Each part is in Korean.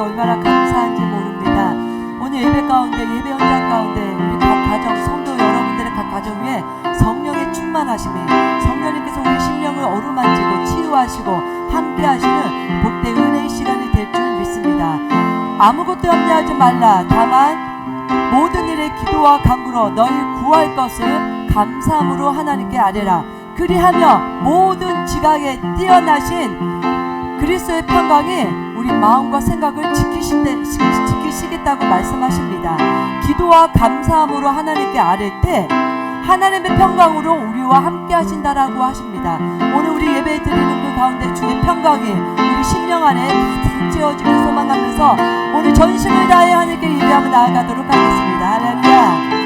주셔서 얼마나 감사한지 모릅니다. 오늘 예배 가운데, 예배 현장 가운데 우리 각 가정, 성도 여러분들의 각 가정 위에 성령의 충만하심이, 성령님께서 우리 심령을 어루만지고 치유하시고 함께 하시는 복된 은혜의 시간이 될 줄 믿습니다. 아무것도 염려하지 말라. 다만 모든 일에 기도와 간구로 너희 구할 것을 감사함으로 하나님께 아뢰라. 그리하며 모든 지각에 뛰어나신 그리스도의 평강이 우리 마음과 생각을 지키시겠다고 말씀하십니다. 기도와 감사함으로 하나님께 아뢰 때 하나님의 평강으로 우리와 함께 하신다라고 하십니다. 오늘 우리 예배 드리는 그 가운데 주의 평강이 우리 심령 안에 가득 채워지길 소망하면서 오늘 전심을 다해 하나님께 예배하며 나아가도록 하겠습니다. 할렐루야.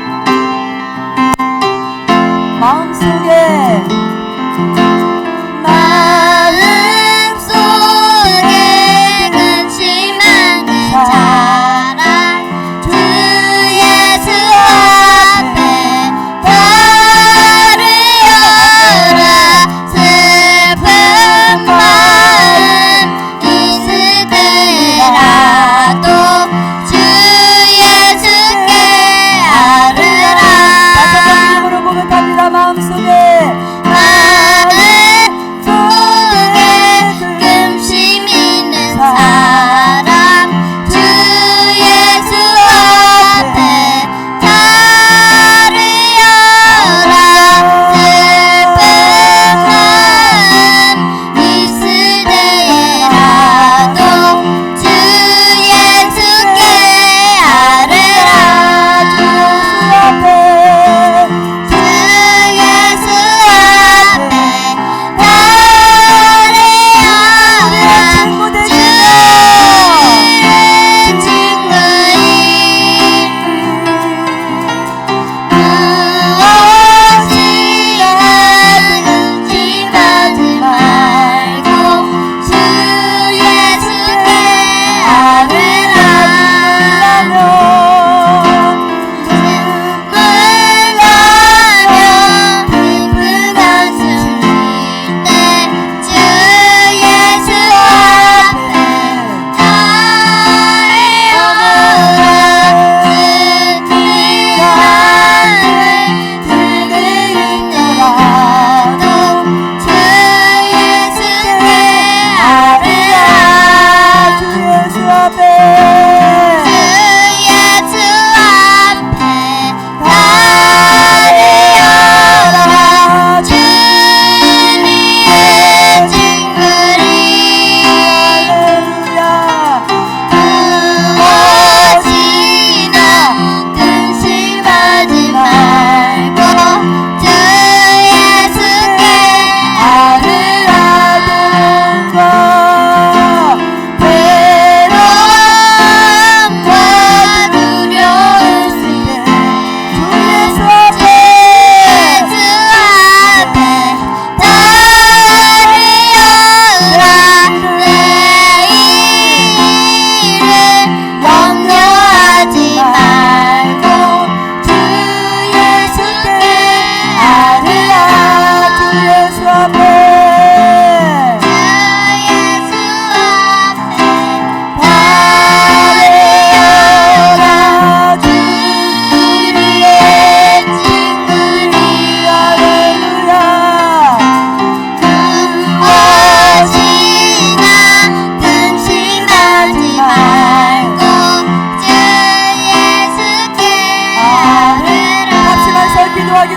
마음속에 근심하는 사랑 주 예수 앞에 달을 열어 슬픈 마음 있을 때라도 주 예수께 아뢰라. 다시 한번 이름으로 고백합니다. 마음속에 근심 있는 사람 주 예수 앞에 달을 열어 슬픈 마음 있을 때라도 주 예수께 아뢰라. 주 예수 앞에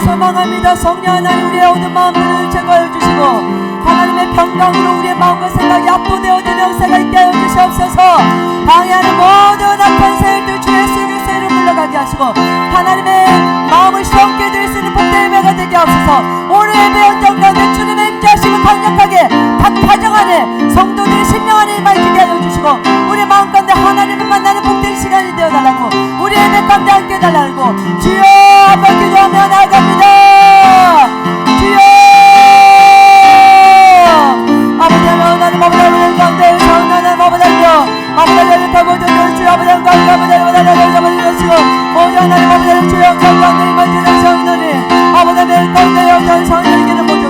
소망합니다. 성령 하나님 우리의 모든 마음들을 제거해 주시고 하나님의 평강으로 우리의 마음과 생각이 압도되어지는 역사가 있게 하여 주시옵소서. 방해하는 모든 악한 세력들 주 예수 그리스도로 물러가게 하시고 하나님의 마음을 시원케 드릴 수 있는 복된 예배가 되게 하옵소서. 오늘 예배 현장 가운데 주님의 임재하심을 강력하게 각 가정 안에 성도들의 심령 안에 임하게 하여 주시고 우리의 마음 가운데 하나님을 만나는 복된 시간이 되어달라고 우리 예배 가운데 함께 해달라고 주여 한번 기도하며 나아갑니다. 주여 아버지 하나님 아버지 하나님 가운데 하나님 아버지 하나님 타고 주여 아버지 하나님 가운데 아버지 하나님 주시고 오늘 하나님 아버지 하나님 주여 가운데 임하시는 성령님 아버지 하나님 가운데 영장 성령에게는 모두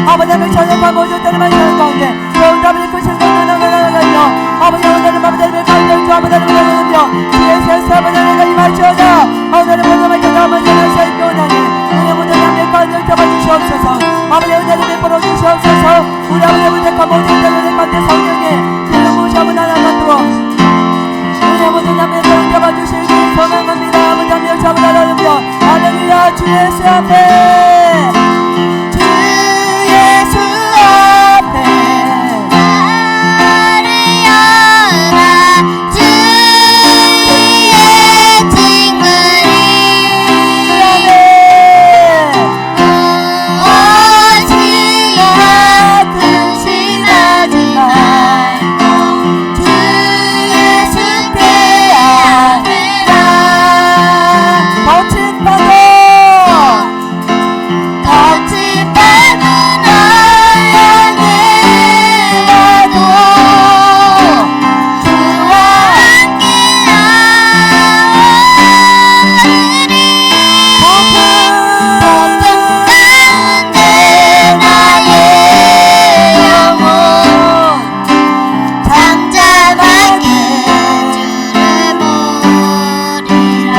아버지 하나님 전역과 모든 때를 만나는 가운데 아버지 끝을 건너나가나가며 아버지 하나님 아버지 하나님 가운데 주 아버지 하나님 나누며 주의 세스 아버지 하나님 임하시오다. 오늘의 모든 말처럼 아버지 하나님 살펴 오나니 오늘 모든 남의 가운데 잡아주시옵소서. 아버지 하나님 베풀어 주시옵소서. 우리 아버지 부탁한 모든 때를 가운데 성령의 기름 부으심을 나눠가도록 우리 모든 남의 가운데 잡아주시기 소망합니다. 아버지 하나님 잡아달라며 할렐루야. 주 예수 앞에 주 예수 앞에 나를 열라 주의 친구리 오지마 근심하지 말고 주 예수께 아뢰라 거친 파도 거친 파도 너에게 와도 주와 함께 나으리 고통 가운데 나의 영혼 잠잠하게 주를 부리라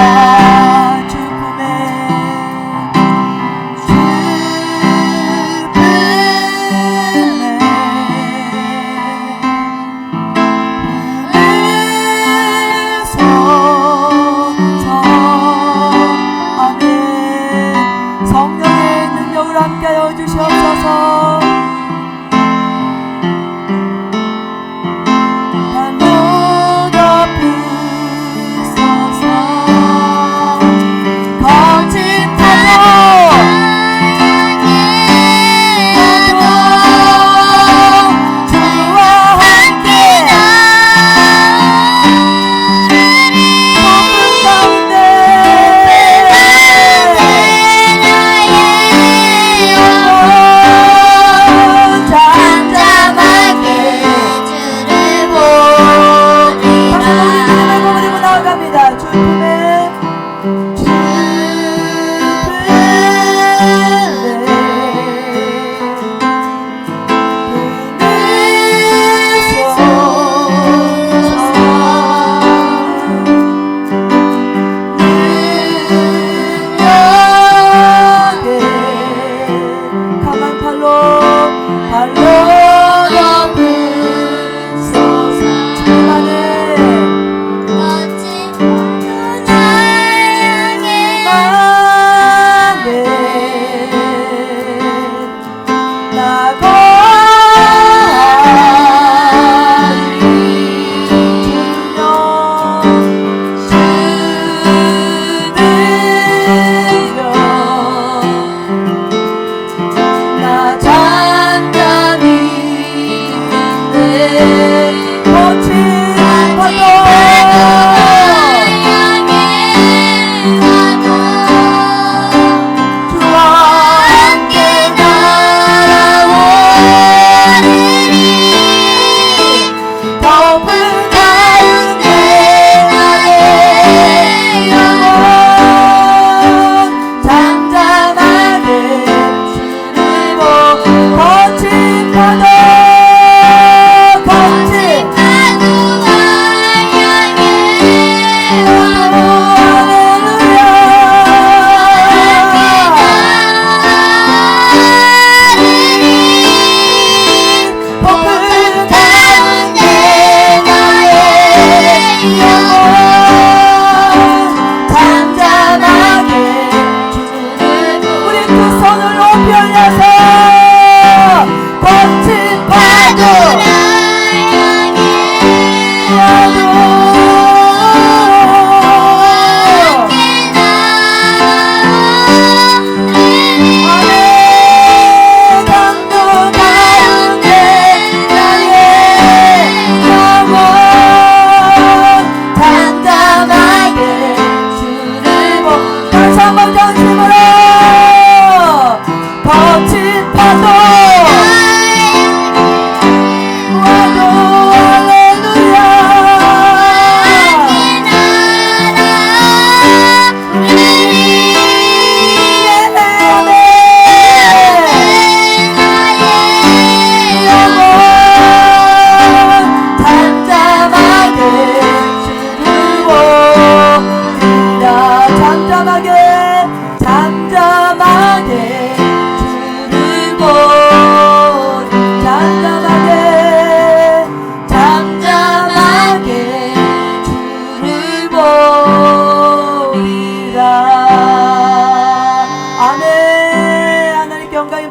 성령의 능력으로 함께하여 주시옵소서. 발로 덮으소서. 거친 파도 주와 함께 폭풍 가운데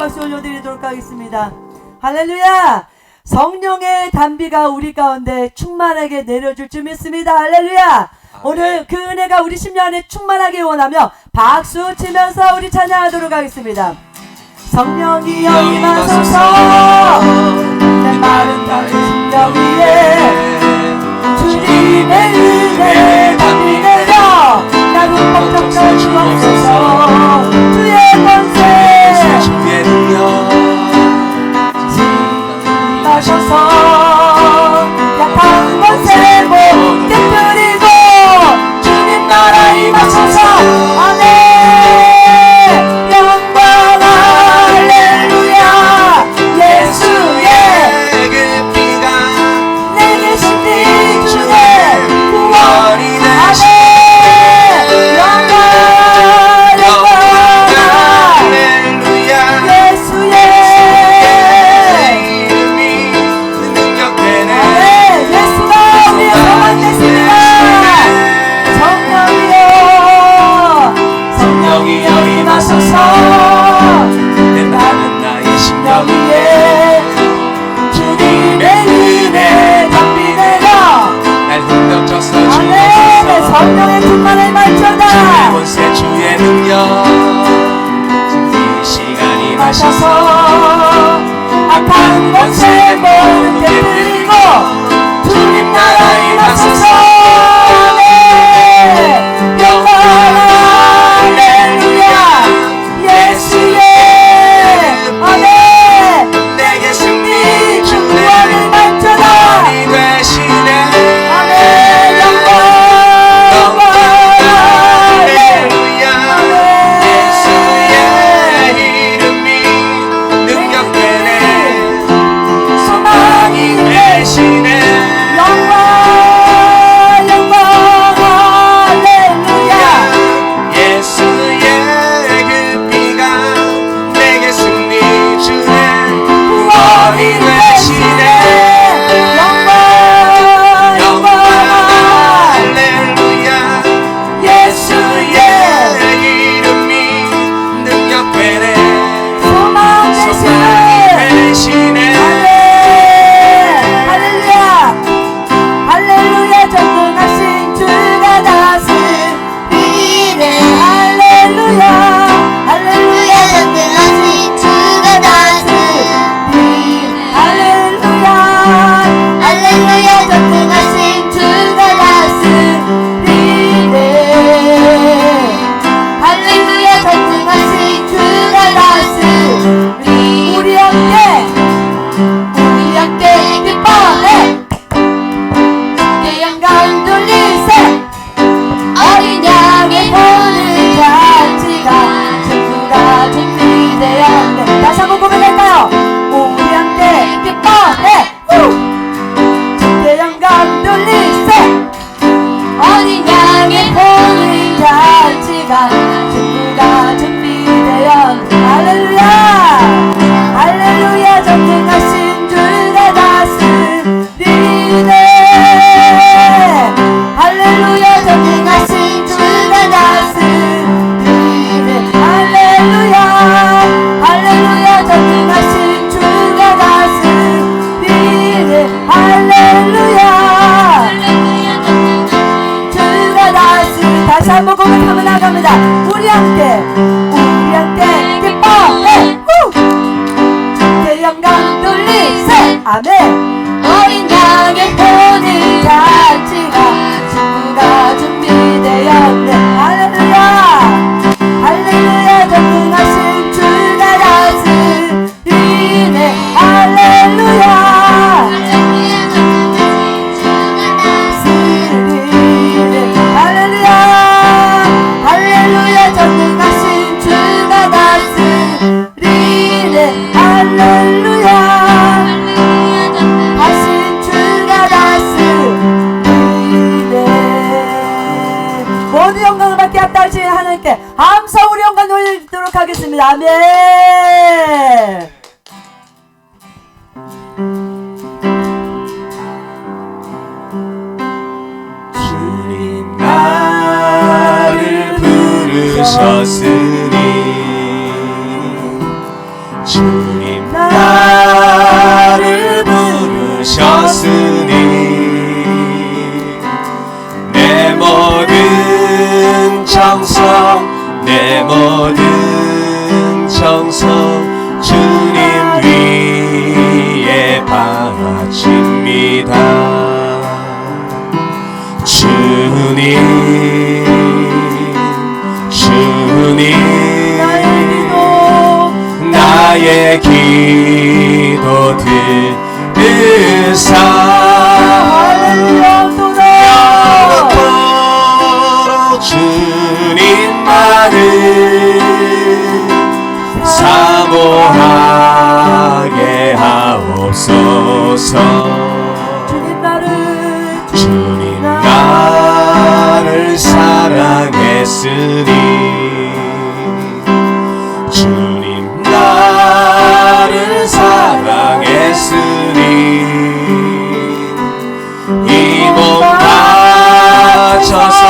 박수 올려드리도록 하겠습니다. 할렐루야! 성령의 단비가 우리 가운데 충만하게 내려줄 줄 믿습니다. 할렐루야! 오늘 그 은혜가 우리 심령 안에 충만하게 원하며 박수 치면서 우리 찬양하도록 하겠습니다. 성령이여 임하소서 내 마른 나의 심령 위에 주님의 은혜 담비 내려 나를 벅적여 주옵소서. 주의 권세 주의 능력 임하소서. 약한 권세 못 깨뜨리고 주님 나라 임하소서. 아멘. 영광 할렐루야. 예수의 그 피가 내게 신비 주네 구원이 되시 영광 할렐루야 예수의 이름이 능력되네. 아멘. 예수가 우리의 소망 되십니다. 성령이여 임하소서. 내 마른 나의 심령 위에 주님의 은혜 담비 내려 날 흠뻑져서 아멘. 주옵소서. 성령의 충만을 주의 말쳐다 권세 주의 능력 이 시간이 마셔서 마셔서 악한 권세 모두 깨뜨리고 주님 나라 임하소서. 아멘. 영광 할렐루야. 예수의 아멘. 내게 승리 주네. 구원을 말쳐다. 이 되시네. 아멘. 영광 할렐루야 예수의 이름이 능력되네. 소망이 되시네. 영광 할렐루야. 예수의 그 피가 내게 승리 주네. 구원이 되시네. 영광 할렐루야 예수의 이름이 능력되네. 소망 되시네. 되시네. 할렐루야. 할렐루야. 전능하신 주가 다스리네. 할렐루야. 할렐루야. 전능하신 주가 다스리네. 할렐루야. 할렐루야. 전능하신 주가 다스리네. 할렐루야. 전능하신 주가 다스리네. 우리 함께 기뻐해. 내 영광 돌리세. 어린 양의 보는 잔치가 전부가 준비되었네. 다시 한번 고백할까요? 우리 함께 기뻐해. 내 영광 돌리세. 어린 양의 보는 잔치가 전부가 준비되었네. 할렐루야. 할렐루야. 전능하신 주가 다스리네. 할렐루야. 전능하신 주가 다스리네. 할렐루야. 할렐루야. 전능하신 주가 다스리네. 할렐루야. 주가 다스리네. 다시 한번 고백하며 나갑니다. 우리 함께 기뻐해. 내 영광 돌리세. 아멘. 어린 양의 보는 잔치가 친구가 준비되었네. 할렐루야. 할렐루야. 전능하신 주가 다스리네. 할렐루야. 다스리네. 할렐루야. 할렐루야. 전능하신 주가 다스리네. 할렐루야. 하신 주가 다스리네. 모든 영광을 받게 합당하신 하나님께 감사 우리 영광 돌리도록 하겠습니다. 아멘. 주님 나를 부르셨으니 주 나의 기도 들으사 할렐루야 또 영원토록 주님만을 사모하게 하옵소서. 주님 나를 사랑했으니 주님 나를 사랑했으니 이 몸 바쳐서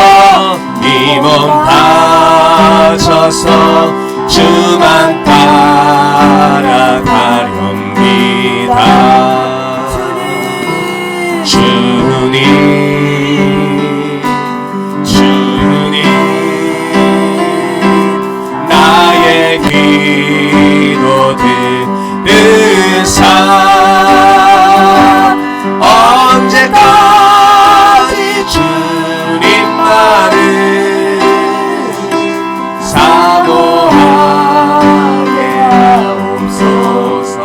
이 몸 바쳐서 주만 따라가렵니다. 주님 나의 기도 들으사 언제까지 주님만을 사모하게 하옵소서.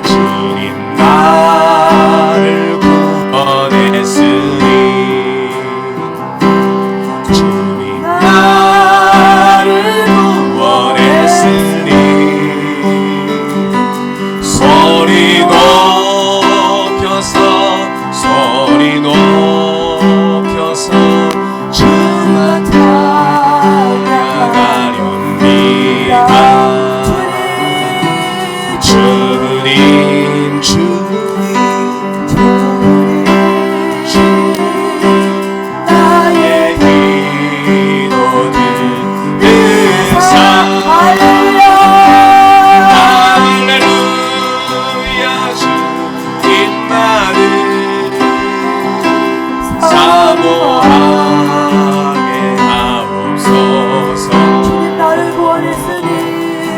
주님 나를 구원했으니 주님 나를 구원했으니 소리 높여서 주만 찬양하렵니다. 주님 나의 기도 들으사 할렐루야 주님만을 사모하게 하옵소서. 주님 나를 구원했으니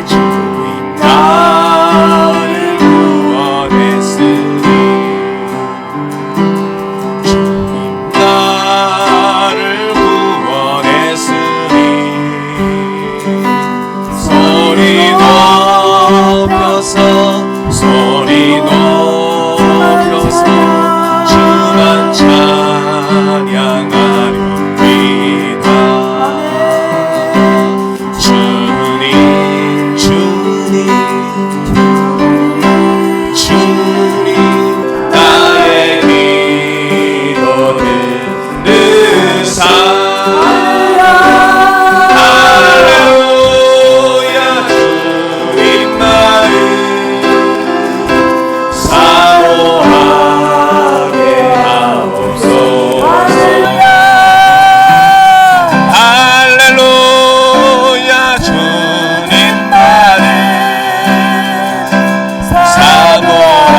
주님 나를 구원했으니 주님 나를 구원했으니 소리 높여서 주만 찬양하렵니다. 주님 나의 기도 들으사 할렐루야 주님만을 사모하게 하옵소서. 할렐루야 주님만을 사모하게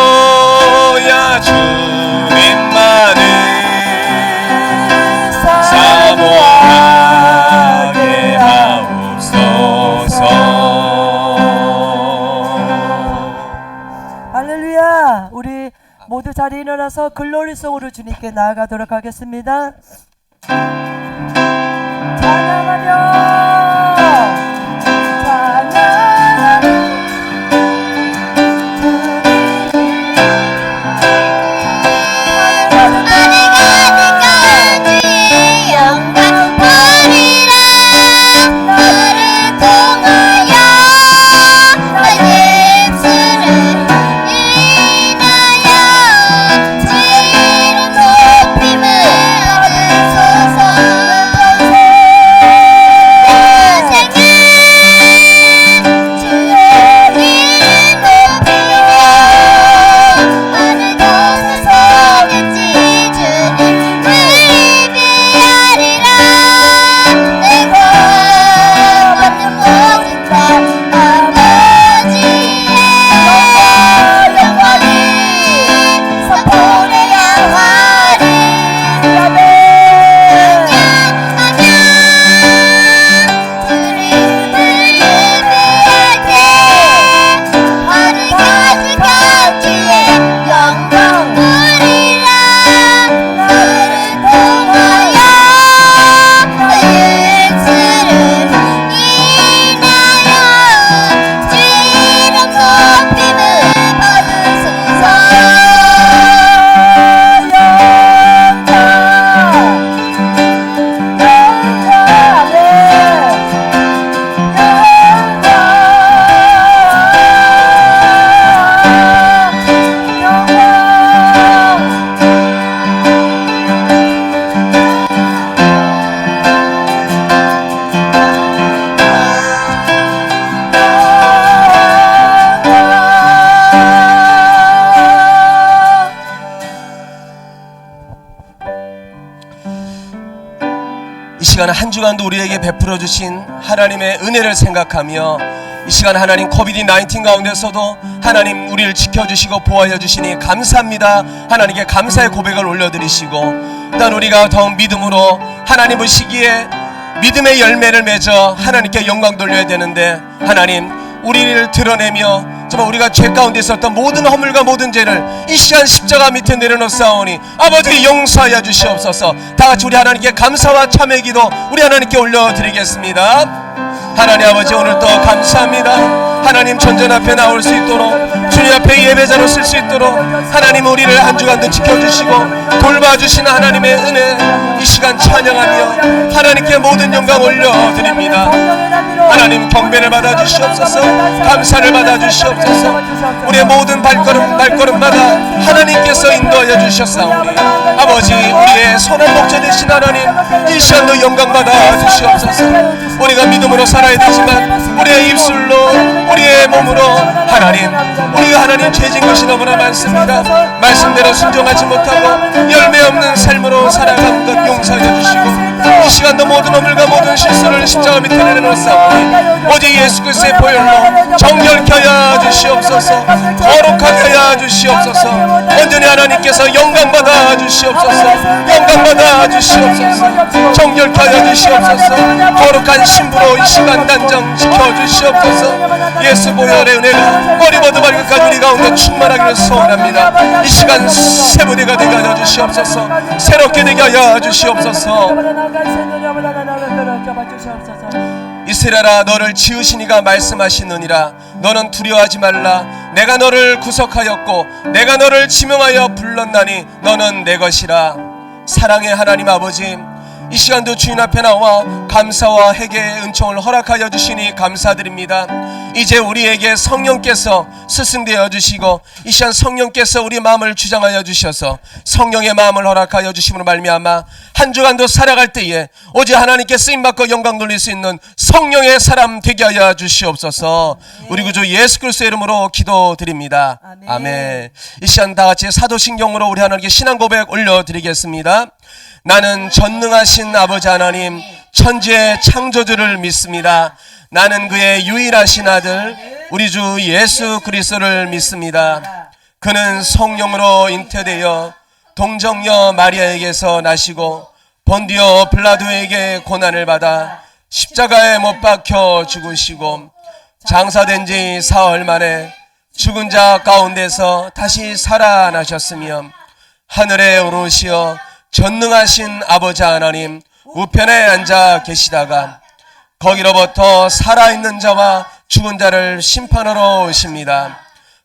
할렐루야 주님만을 사모하게 하옵소서. 할렐루야. 우리 모두 자리에 일어나서 글로리송으로 주님께 나아가도록 하겠습니다. 영광 버리라 너를 통하여 나 예수를 인하여 지혜를 높임을 얻으소서. 시간 한 주간도 우리에게 베풀어 주신 하나님의 은혜를 생각하며 이 시간 하나님 코비드-19 가운데서도 하나님 우리를 지켜주시고 보호하여 주시니 감사합니다. 하나님께 감사의 고백을 올려드리시고 또한 우리가 더욱 믿음으로 하나님 보시기에 믿음의 열매를 맺어 하나님께 영광 돌려야 되는데 하나님 우리를 드러내며 정말 우리가 죄 가운데 있었던 모든 허물과 모든 죄를 이 시간 십자가 밑에 내려놓사오니 아버지 용서하여 주시옵소서. 다같이 우리 하나님께 감사와 참회 기도 우리 하나님께 올려드리겠습니다. 하나님 아버지 오늘도 감사합니다. 하나님 전전 앞에 나올 수 있도록 주님 앞에 예배자로 쓸 수 있도록 하나님 우리를 한 주간도 지켜주시고 돌봐주시는 하나님의 은혜 이 시간 찬양하며 하나님께 모든 영광 올려드립니다. 하나님 경배를 받아주시옵소서. 감사를 받아주시옵소서. 우리의 모든 발걸음마다 하나님께서 인도하여 주셨사오니 아버지 우리의 선한 목자 되신 하나님 이 시간도 영광 받아주시옵소서. 우리가 믿음으로 살아야 되지만 우리의 입술로 우리의 몸으로 하나님 우리가 하나님 죄진 것이 너무나 많습니다. 말씀대로 순종하지 못하고 열매 없는 삶으로 살아가는 것 용서해 주시고 이 시간도 모든 허물과 모든 실수를 십자가 밑에 내려놓사오니 오직 예수 그리스도의 보혈로 정결케 하여 주시옵소서. 거룩하게 하여 주시옵소서. 온전히 하나님께서 영광 받아 주시옵소서. 영광 받아 주시옵소서. 정결케 하여 주시옵소서. 거룩한 신부로 이 시간 단정 지켜 주시옵소서. 예수 보혈의 은혜가 머리부터 발끝까지 우리 가운데 충만하기를 소원합니다. 이 시간 세부대가 되게 하여 주시옵소서. 새롭게 되게 하여 주시옵소서. 이스라엘아 너를 지으신 이가 말씀하시느니라. 너는 두려워하지 말라. 내가 너를 구속하였고 내가 너를 지명하여 불렀나니 너는 내 것이라. 사랑의 하나님 아버지 이 시간도 주인 앞에 나와 감사와 회개의 은총을 허락하여 주시니 감사드립니다. 이제 우리에게 성령께서 스승되어 주시고 이 시간 성령께서 우리 마음을 주장하여 주셔서 성령의 마음을 허락하여 주심으로 말미암아 한 주간도 살아갈 때에 오직 하나님께 쓰임받고 영광 돌릴 수 있는 성령의 사람 되게 하여 주시옵소서. 우리 구주 예수 그리스도의 이름으로 기도드립니다. 아멘. 이 시간 다같이 사도신경으로 우리 하나님께 신앙 고백 올려드리겠습니다. 나는 전능하신 아버지 하나님 천지의 창조주를 믿습니다. 나는 그의 유일하신 아들 우리 주 예수 그리스도를 믿습니다. 그는 성령으로 잉태되어 동정녀 마리아에게서 나시고 본디오 빌라도에게 고난을 받아 십자가에 못 박혀 죽으시고 장사된 지 사흘 만에 죽은 자 가운데서 다시 살아나셨으며 하늘에 오르시어 전능하신 아버지 하나님 우편에 앉아 계시다가 거기로부터 살아있는 자와 죽은 자를 심판하러 오십니다.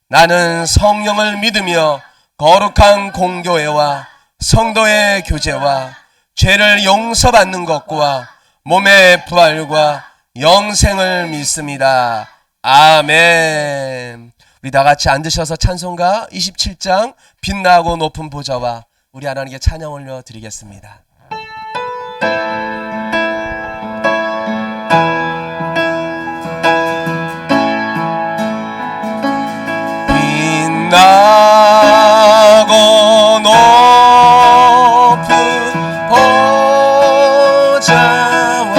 나는 성령을 믿으며 거룩한 공교회와 성도의 교제와 죄를 용서받는 것과 몸의 부활과 영생을 믿습니다. 아멘. 우리 다같이 앉으셔서 찬송가 27장 빛나고 높은 보좌와 우리 하나님께 찬양 올려드리겠습니다. 빛나고 높은 보좌와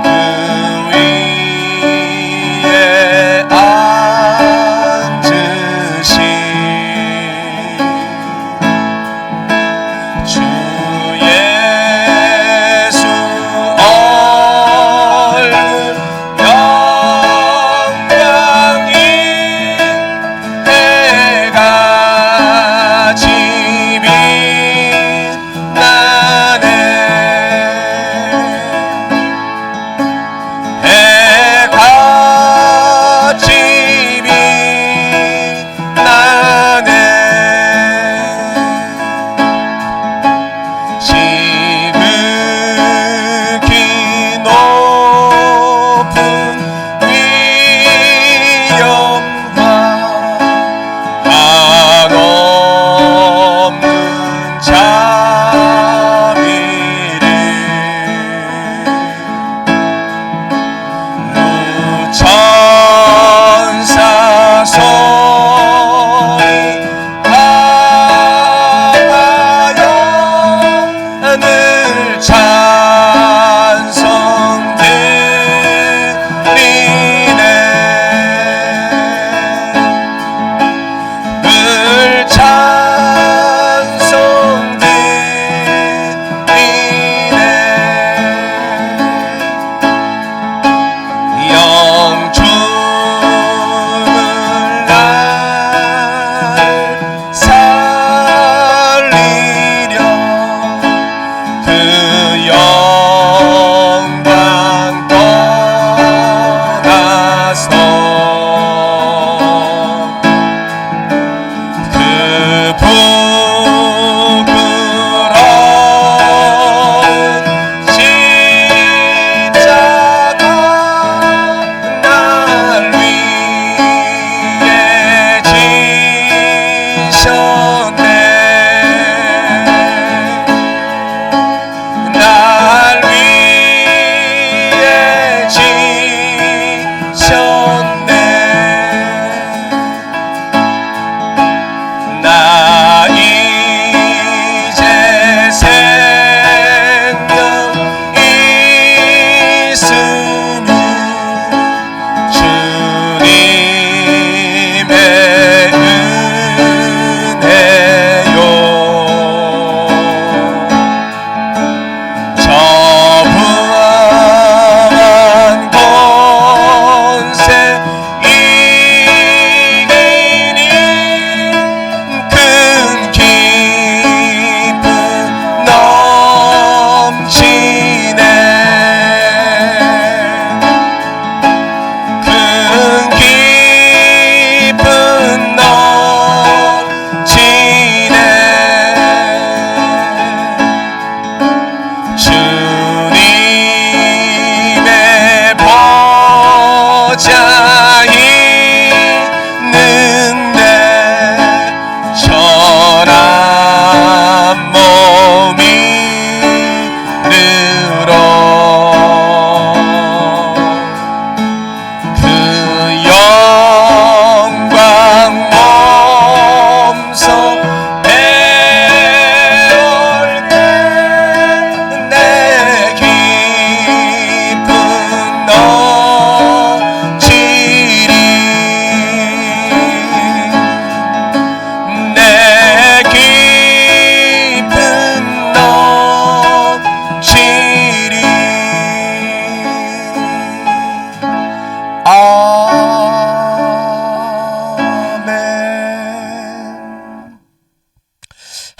그 위에 앉으신 주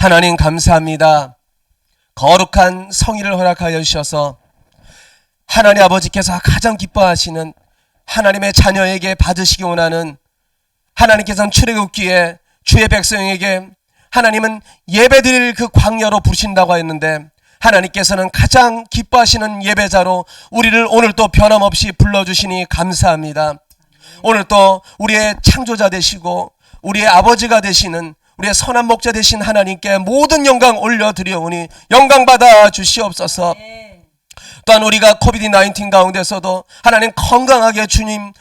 하나님 감사합니다. 거룩한 성의를 허락하여 주셔서 하나님 아버지께서 가장 기뻐하시는 하나님의 자녀에게 받으시기 원하는, 하나님께서는 출애굽기에 주의 백성에게 하나님은 예배드릴 그 광야로 부르신다고 했는데, 하나님께서는 가장 기뻐하시는 예배자로 우리를 오늘 또 변함없이 불러주시니 감사합니다. 오늘 또 우리의 창조자 되시고 우리의 아버지가 되시는, 우리의 선한 목자 되신 하나님께 모든 영광 올려드려오니 영광 받아 주시옵소서. 또한 우리가 코비드-19 가운데서도 하나님 건강하게 주님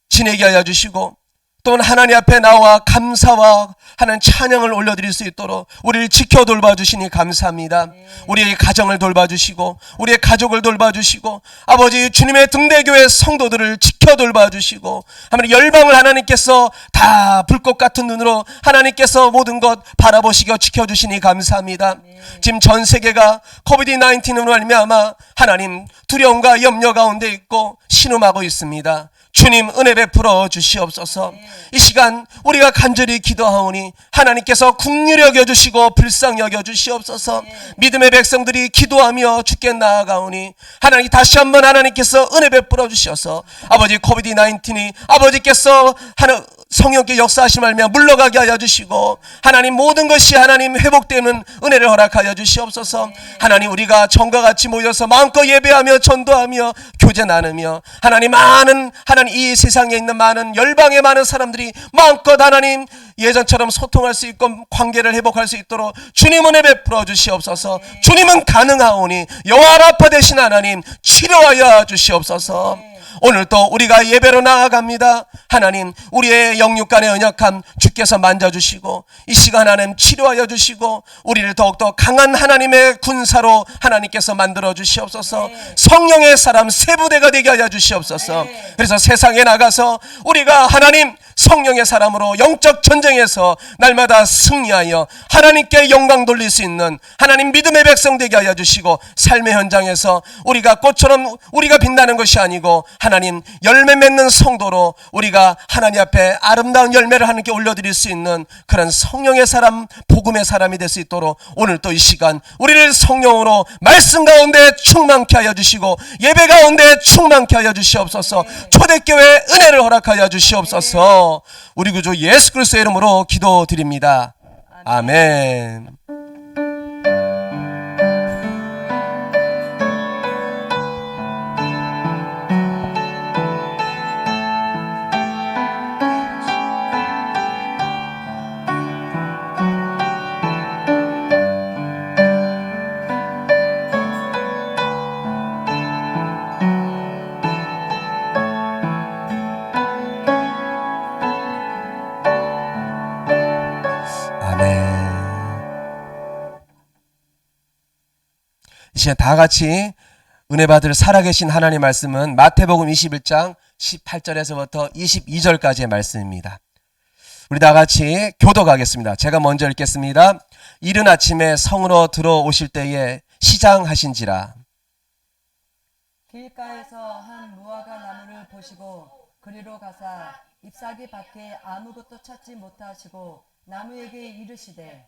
지내게 하여 주시고, 또한 하나님 앞에 나와 감사와 하나님 찬양을 올려드릴 수 있도록 우리를 지켜 돌봐주시니 감사합니다. 우리의 가정을 돌봐주시고 우리의 가족을 돌봐주시고 아버지 주님의 등대교회 성도들을 지켜 돌봐주시고, 하나님 열방을 하나님께서 다 불꽃 같은 눈으로 하나님께서 모든 것 바라보시고 지켜주시니 감사합니다. 지금 전 세계가 코비드-19으로 말미암아 하나님 두려움과 염려 가운데 있고 신음하고 있습니다. 주님 은혜 베풀어 주시옵소서. 이 시간 우리가 간절히 기도하오니 하나님께서 긍휼히 여겨주시고 불쌍히 여겨주시옵소서. 믿음의 백성들이 기도하며 주께 나아가오니 하나님 다시 한번 하나님께서 은혜 베풀어 주셔서 아버지 코비드-19이 아버지께서 성령께 역사하시 말며 물러가게 하여 주시고, 하나님 모든 것이 하나님 회복되는 은혜를 허락하여 주시옵소서. 하나님 우리가 전과 같이 모여서 마음껏 예배하며 전도하며 교제 나누며 하나님 많은 하나님 이 세상에 있는 많은 열방의 많은 사람들이 마음껏 하나님 예전처럼 소통할 수 있고 관계를 회복할 수 있도록 주님 은혜 베풀어 주시옵소서. 주님은 가능하오니 여호와 라파 되신 하나님 치료하여 주시옵소서. 오늘 또 우리가 예배로 나아갑니다. 하나님 우리의 영육간의 연약함 주께서 만져주시고 이 시간 하나님 치료하여 주시고 우리를 더욱더 강한 하나님의 군사로 하나님께서 만들어 주시옵소서. 성령의 사람 세부대가 되게 하여 주시옵소서. 그래서 세상에 나가서 우리가 하나님 성령의 사람으로 영적 전쟁에서 날마다 승리하여 하나님께 영광 돌릴 수 있는 하나님 믿음의 백성 되게 하여 주시고, 삶의 현장에서 우리가 꽃처럼 우리가 빛나는 것이 아니고 하나님 열매 맺는 성도로 우리가 하나님 앞에 아름다운 열매를 하나님께 올려드릴 수 있는 그런 성령의 사람, 복음의 사람이 될 수 있도록 오늘 또 이 시간 우리를 성령으로 말씀 가운데 충만케 하여 주시고 예배 가운데 충만케 하여 주시옵소서. 초대교회 은혜를 허락하여 주시옵소서. 우리 구주 예수 그리스도의 이름으로 기도드립니다. 아멘. 이 시간 다 같이 은혜 받을 살아계신 하나님 말씀은 마태복음 21장 18절에서부터 22절까지의 말씀입니다. 우리 다 같이 교독하겠습니다. 제가 먼저 읽겠습니다. 이른 아침에 성으로 들어오실 때에 시장하신지라. 길가에서 한 무화과 나무를 보시고 그리로 가사 잎사귀 밖에 아무것도 찾지 못하시고 나무에게 이르시되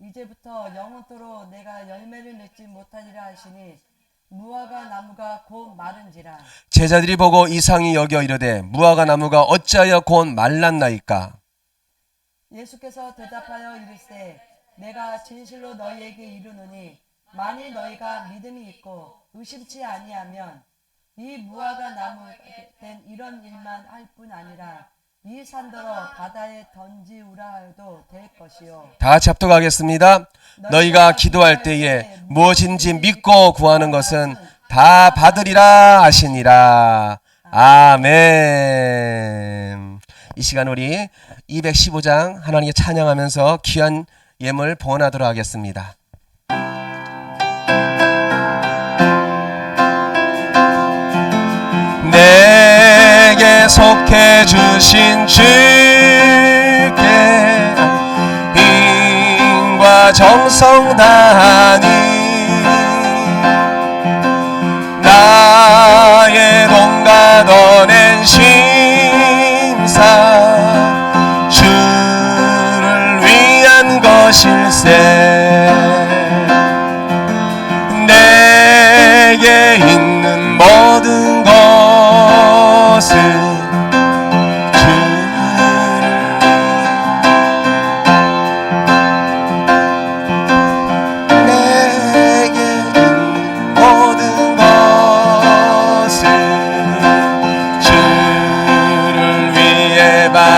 이제부터 영원토록 내가 열매를 맺지 못하리라 하시니 무화과 나무가 곧 마른지라. 제자들이 보고 이상히 여겨 이르되 무화과 나무가 어찌하여 곧 말랐나이까. 예수께서 대답하여 이르시되 내가 진실로 너희에게 이르노니 만일 너희가 믿음이 있고 의심치 아니하면 이 무화과 나무 된 이런 일만 할 뿐 아니라 이 산더러 바다에 던지우라 해도 될 것이요. 다 같이 합독하겠습니다. 너희가 기도할 때에 무엇인지 믿고 구하는 것은 다 받으리라 하시니라. 아멘. 이 시간 우리 215장 하나님께 찬양하면서 귀한 예물 봉헌하도록 하겠습니다. 내게 속해 주신 주께 힘과 정성 다하니 나의 돈과 더 낸 심사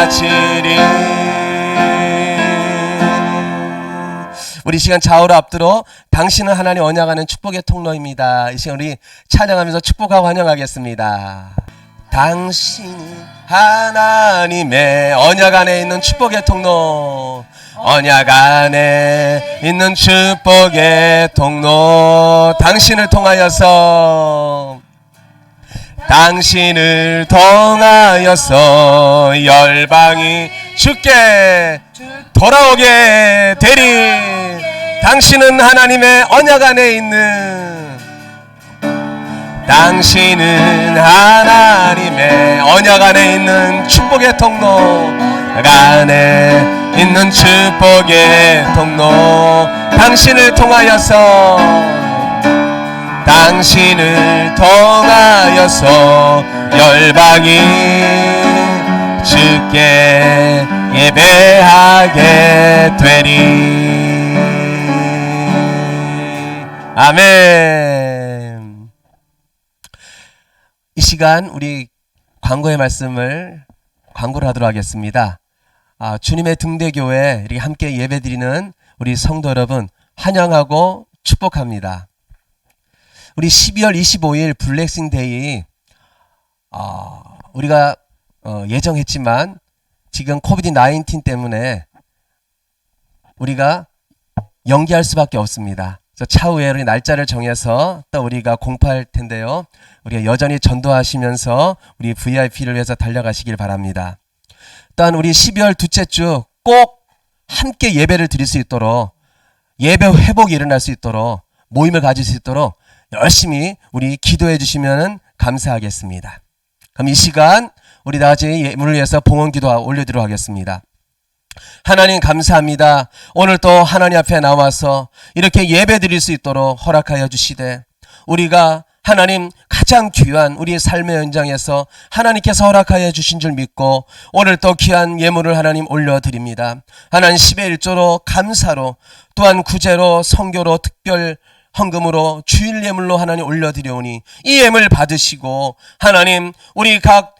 바치리. 우리 시간 좌우로 앞들어 당신은 하나님 언약하는 축복의 통로입니다. 이 시간 우리 찬양하면서 축복하고 환영하겠습니다. 당신은 하나님의 언약 안에 있는 축복의 통로, 언약 안에 있는 축복의 통로. 당신을 통하여서 열방이 주께 돌아오게 되리. 당신은 하나님의 언약 안에 있는, 당신은 하나님의 언약 안에 있는 축복의 통로, 안에 있는 축복의 통로. 당신을 통하여서 열방이 주께 예배하게 되리. 아멘. 이 시간 우리 광고의 말씀을 광고를 하도록 하겠습니다. 주님의 등대교회 이렇게 함께 예배드리는 우리 성도 여러분 환영하고 축복합니다. 우리 12월 25일 블레싱데이 우리가 예정했지만 지금 코비드-19 때문에 우리가 연기할 수밖에 없습니다. 그래서 차후에 우리 날짜를 정해서 또 우리가 공포할 텐데요. 우리가 여전히 전도하시면서 우리 VIP를 위해서 달려가시길 바랍니다. 또한 우리 12월 둘째 주 꼭 함께 예배를 드릴 수 있도록, 예배 회복이 일어날 수 있도록, 모임을 가질 수 있도록 열심히 우리 기도해 주시면 감사하겠습니다. 그럼 이 시간 우리 다 같이 예물을 위해서 봉헌 기도 올려드리도록 하겠습니다. 하나님 감사합니다. 오늘 또 하나님 앞에 나와서 이렇게 예배 드릴 수 있도록 허락하여 주시되, 우리가 하나님 가장 귀한 우리 삶의 현장에서 하나님께서 허락하여 주신 줄 믿고 오늘 또 귀한 예물을 하나님 올려드립니다. 하나님 10의 1조로 감사로, 또한 구제로, 성교로, 특별 헌금으로, 주일 예물로 하나님 올려드려오니 이 예물 받으시고 하나님 우리 각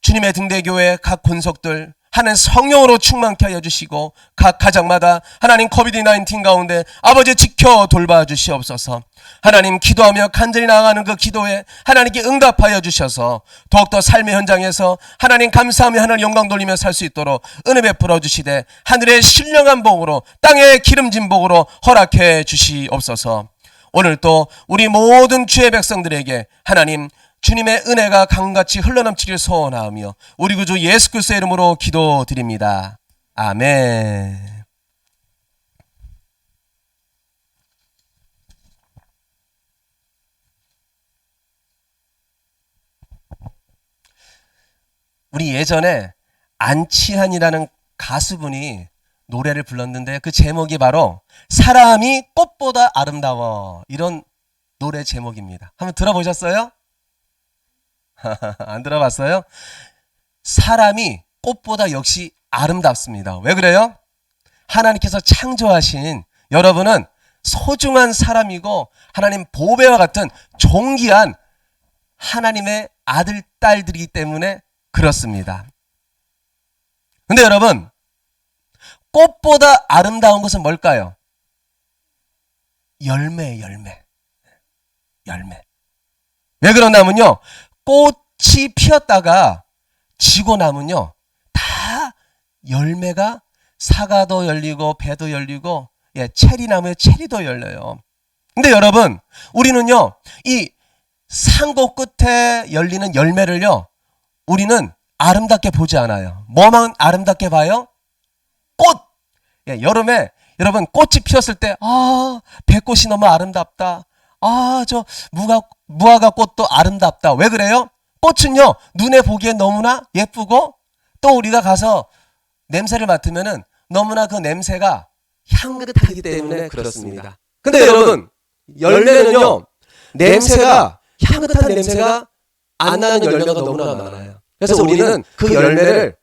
주님의 등대교회 각 권속들 하나님 성령으로 충만케 하여 주시고 각 가정마다 하나님 코비드-19 가운데 아버지 지켜 돌봐 주시옵소서. 하나님 기도하며 간절히 나아가는 그 기도에 하나님께 응답하여 주셔서 더욱더 삶의 현장에서 하나님 감사하며 하나님 영광 돌리며 살 수 있도록 은혜 베풀어 주시되 하늘의 신령한 복으로 땅의 기름진 복으로 허락해 주시옵소서. 오늘 또 우리 모든 주의 백성들에게 하나님 주님의 은혜가 강같이 흘러넘치길 소원하며 우리 구주 예수 그리스도의 이름으로 기도드립니다. 아멘. 우리 예전에 안치환이라는 가수분이 노래를 불렀는데 그 제목이 바로 사람이 꽃보다 아름다워, 이런 노래 제목입니다. 한번 들어보셨어요? 안 들어봤어요? 사람이 꽃보다 역시 아름답습니다. 왜 그래요? 하나님께서 창조하신 여러분은 소중한 사람이고 하나님 보배와 같은 존귀한 하나님의 아들, 딸들이기 때문에 그렇습니다. 근데 여러분, 꽃보다 아름다운 것은 뭘까요? 열매. 왜 그러냐면요, 꽃이 피었다가 지고 나면요 다 열매가, 사과도 열리고 배도 열리고, 체리나무에 체리도 열려요. 근데 여러분, 우리는요 이 상고 끝에 열리는 열매를요 우리는 아름답게 보지 않아요. 뭐만 아름답게 봐요? 꽃. 여름에 여러분 꽃이 피었을 때 배꽃이 너무 아름답다. 저 무화과 꽃도 아름답다. 왜 그래요? 꽃은요 눈에 보기에 너무나 예쁘고 또 우리가 가서 냄새를 맡으면은 너무나 그 냄새가 향긋하기 때문에 그렇습니다. 근데 여러분, 열매는요 냄새가, 향긋한 냄새가 안 나는 열매가 너무나 많아요. 그래서 우리는 그 열매를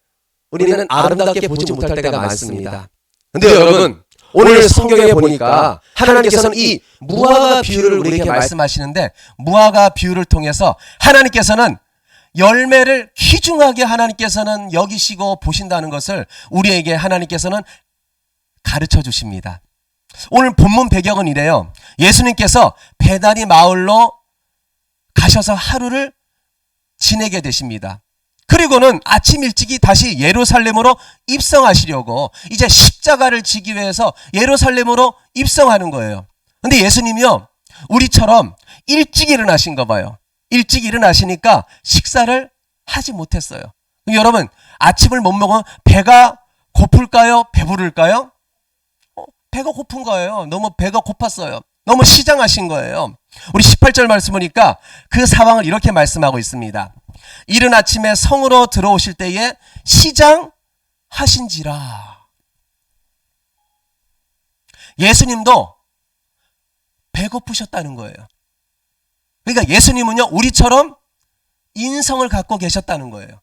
우리는 아름답게 보지 못할 때가 많습니다. 근데 여러분, 오늘 성경에 보니까 하나님께서는 이 무화과 비유를 우리에게 말씀하시는데, 무화과 비유를 통해서 하나님께서는 열매를 귀중하게 하나님께서는 여기시고 보신다는 것을 우리에게 하나님께서는 가르쳐 주십니다. 오늘 본문 배경은 이래요. 예수님께서 베다니 마을로 가셔서 하루를 지내게 되십니다. 그리고는 아침 일찍이 다시 예루살렘으로 입성하시려고 이제 십자가를 지기 위해서 예루살렘으로 입성하는 거예요. 근데 예수님이요, 우리처럼 일찍 일어나신 거 봐요. 일찍 일어나시니까 식사를 하지 못했어요. 여러분, 아침을 못 먹으면 배가 고플까요? 배부를까요? 배가 고픈 거예요. 너무 배가 고팠어요. 너무 시장하신 거예요. 우리 18절 말씀 보니까 그 상황을 이렇게 말씀하고 있습니다. 이른 아침에 성으로 들어오실 때에 시장하신지라. 예수님도 배고프셨다는 거예요. 그러니까 예수님은요, 우리처럼 인성을 갖고 계셨다는 거예요.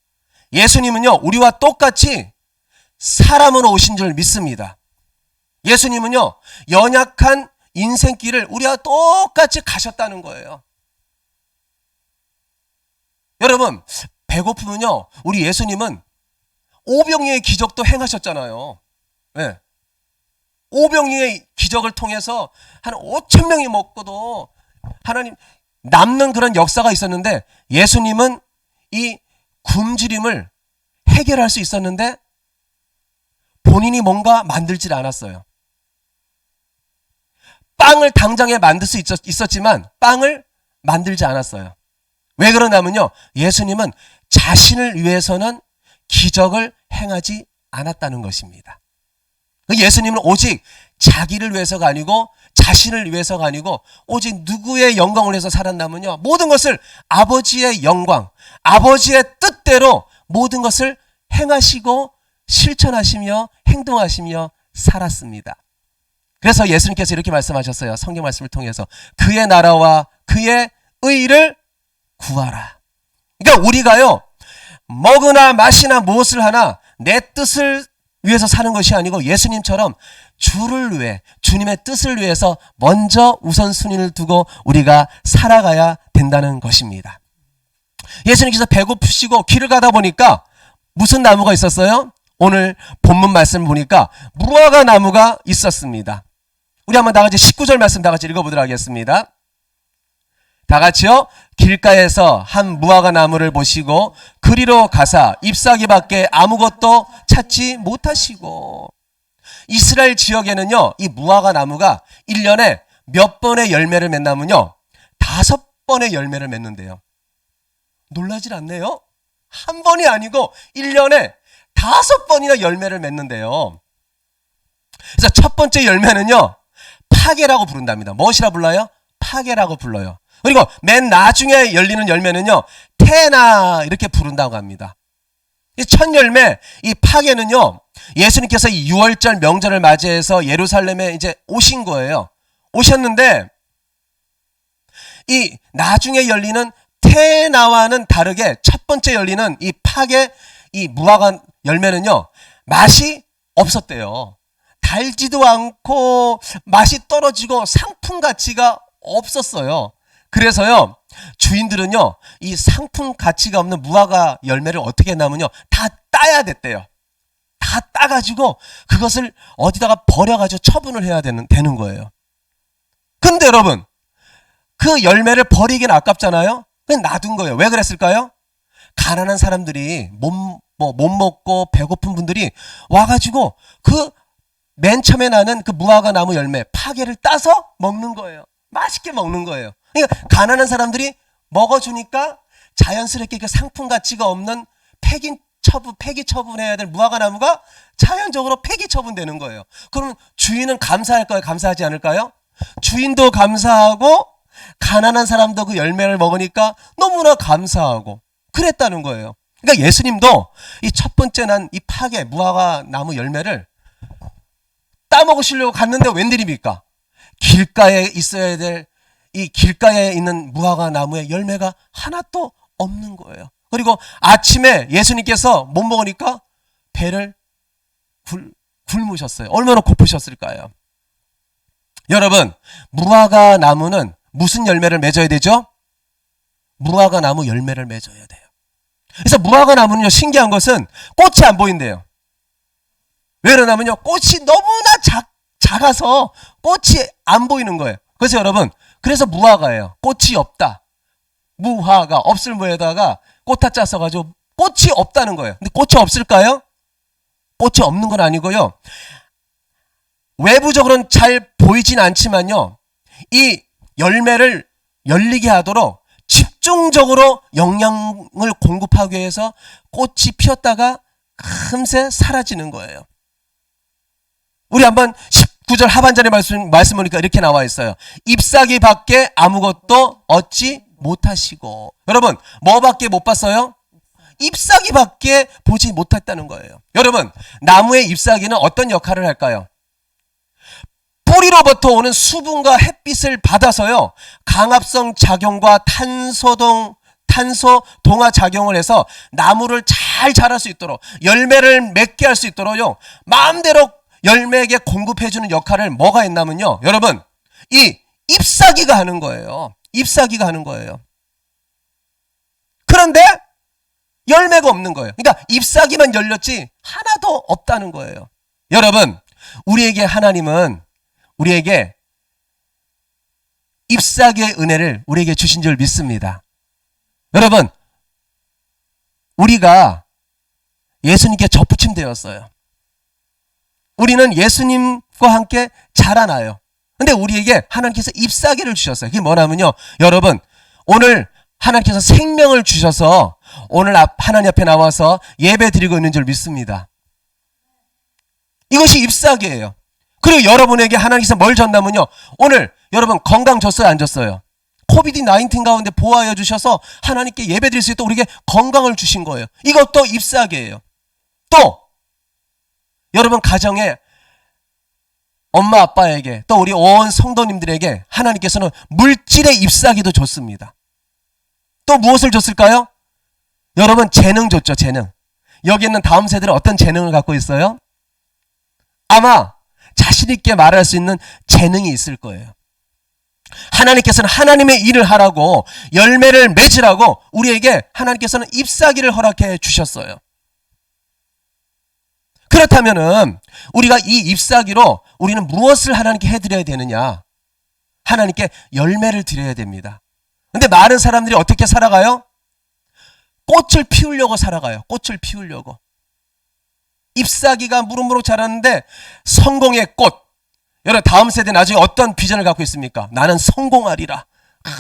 예수님은요, 우리와 똑같이 사람으로 오신 줄 믿습니다. 예수님은요, 연약한 인생길을 우리와 똑같이 가셨다는 거예요. 여러분, 배고프면요, 우리 예수님은 오병이의 기적도 행하셨잖아요. 네. 오병이의 기적을 통해서 한 5천 명이 먹고도 하나님 남는 그런 역사가 있었는데, 예수님은 이 굶주림을 해결할 수 있었는데 본인이 뭔가 만들질 않았어요. 빵을 당장에 만들 수 있었지만 빵을 만들지 않았어요. 왜 그러냐면요, 예수님은 자신을 위해서는 기적을 행하지 않았다는 것입니다. 예수님은 오직 자기를 위해서가 아니고 자신을 위해서가 아니고 오직 누구의 영광을 위해서 살았냐면요, 모든 것을 아버지의 영광, 아버지의 뜻대로 모든 것을 행하시고 실천하시며 행동하시며 살았습니다. 그래서 예수님께서 이렇게 말씀하셨어요. 성경 말씀을 통해서 그의 나라와 그의 의를 구하라. 그러니까 우리가요, 먹으나 마시나 무엇을 하나 내 뜻을 위해서 사는 것이 아니고 예수님처럼 주를 위해, 주님의 뜻을 위해서 먼저 우선순위를 두고 우리가 살아가야 된다는 것입니다. 예수님께서 배고프시고 길을 가다 보니까 무슨 나무가 있었어요? 오늘 본문 말씀 보니까 무화과 나무가 있었습니다. 우리 한번 다 같이 19절 말씀 다 같이 읽어보도록 하겠습니다. 다 같이요. 길가에서 한 무화과 나무를 보시고 그리로 가사 잎사귀밖에 아무것도 찾지 못하시고. 이스라엘 지역에는요, 이 무화과 나무가 1년에 몇 번의 열매를 맺냐면요, 5번의 열매를 맺는데요. 놀라질 않네요. 한 번이 아니고 1년에 5번이나 열매를 맺는데요. 그래서 첫 번째 열매는요, 파게라고 부른답니다. 무엇이라 불러요? 파게라고 불러요. 그리고 맨 나중에 열리는 열매는요, 테나 이렇게 부른다고 합니다. 이 첫 열매, 이 파게는요, 예수님께서 이 6월절 명절을 맞이해서 예루살렘에 이제 오신 거예요. 오셨는데 이 나중에 열리는 테나와는 다르게 첫 번째 열리는 이 파게, 이 무화과 열매는요, 맛이 없었대요. 달지도 않고 맛이 떨어지고 상품 가치가 없었어요. 그래서요, 주인들은요, 이 상품 가치가 없는 무화과 열매를 어떻게 했냐면요, 다 따야 됐대요. 다 따가지고 그것을 어디다가 버려가지고 처분을 해야 되는 거예요. 근데 여러분, 그 열매를 버리긴 아깝잖아요. 그냥 놔둔 거예요. 왜 그랬을까요? 가난한 사람들이 못 먹고 배고픈 분들이 와가지고 그 맨 처음에 나는 그 무화과 나무 열매 파게를 따서 먹는 거예요. 맛있게 먹는 거예요. 그러니까 가난한 사람들이 먹어주니까 자연스럽게 그 상품 가치가 없는 폐기 처분해야 될 무화과 나무가 자연적으로 폐기 처분되는 거예요. 그러면 주인은 감사할까요? 감사하지 않을까요? 주인도 감사하고 가난한 사람도 그 열매를 먹으니까 너무나 감사하고 그랬다는 거예요. 그러니까 예수님도 이 첫 번째 난 이 파게 무화과 나무 열매를 따먹으시려고 갔는데 웬일입니까? 길가에 있어야 될 이 길가에 있는 무화과 나무의 열매가 하나도 없는 거예요. 그리고 아침에 예수님께서 못 먹으니까 배를 굶으셨어요. 얼마나 고프셨을까요? 여러분, 무화과 나무는 무슨 열매를 맺어야 되죠? 무화과 나무 열매를 맺어야 돼요. 그래서 무화과 나무는요, 신기한 것은 꽃이 안 보인대요. 왜 그러냐면요, 꽃이 너무나 작아서 꽃이 안 보이는 거예요. 그래서 여러분, 그래서 무화과예요. 꽃이 없다. 무화과, 없을 무에다가 꽃자자 써가지고 꽃이 없다는 거예요. 근데 꽃이 없을까요? 꽃이 없는 건 아니고요. 외부적으로는 잘 보이진 않지만요, 이 열매를 열리게 하도록 집중적으로 영양을 공급하기 위해서 꽃이 피었다가 금세 사라지는 거예요. 우리 한번 19절 하반절의 말씀 보니까 이렇게 나와 있어요. 잎사귀 밖에 아무것도 얻지 못하시고. 여러분, 뭐밖에 못 봤어요? 잎사귀밖에 보지 못했다는 거예요. 여러분, 나무의 잎사귀는 어떤 역할을 할까요? 뿌리로부터 오는 수분과 햇빛을 받아서요, 강압성 작용과 탄소 동화 작용을 해서 나무를 잘 자랄 수 있도록, 열매를 맺게 할 수 있도록요, 마음대로 열매에게 공급해주는 역할을 뭐가 했냐면요, 여러분, 이 잎사귀가 하는 거예요. 잎사귀가 하는 거예요. 그런데 열매가 없는 거예요. 그러니까 잎사귀만 열렸지 하나도 없다는 거예요. 여러분, 우리에게 하나님은 우리에게 잎사귀의 은혜를 우리에게 주신 줄 믿습니다. 여러분, 우리가 예수님께 접붙임되었어요. 우리는 예수님과 함께 자라나요. 근데 우리에게 하나님께서 잎사귀를 주셨어요. 그게 뭐냐면요, 여러분, 오늘 하나님께서 생명을 주셔서 오늘 하나님 앞에 나와서 예배 드리고 있는 줄 믿습니다. 이것이 잎사귀예요. 그리고 여러분에게 하나님께서 뭘 줬냐면요, 오늘 여러분 건강 줬어요, 안 줬어요? 코비드-19 가운데 보호하여 주셔서 하나님께 예배 드릴 수 있도록 우리에게 건강을 주신 거예요. 이것도 잎사귀예요. 또 여러분 가정에 엄마 아빠에게, 또 우리 온 성도님들에게 하나님께서는 물질의 잎사귀도 줬습니다. 또 무엇을 줬을까요? 여러분, 재능 줬죠, 재능. 여기 있는 다음 세대는 어떤 재능을 갖고 있어요? 아마 자신 있게 말할 수 있는 재능이 있을 거예요. 하나님께서는 하나님의 일을 하라고, 열매를 맺으라고 우리에게 하나님께서는 잎사귀를 허락해 주셨어요. 그렇다면은 우리가 이 잎사귀로 우리는 무엇을 하나님께 해드려야 되느냐? 하나님께 열매를 드려야 됩니다. 근데 많은 사람들이 어떻게 살아가요? 꽃을 피우려고 살아가요. 꽃을 피우려고. 잎사귀가 무럭무럭 자랐는데 성공의 꽃. 여러분, 다음 세대 나중에 어떤 비전을 갖고 있습니까? 나는 성공하리라.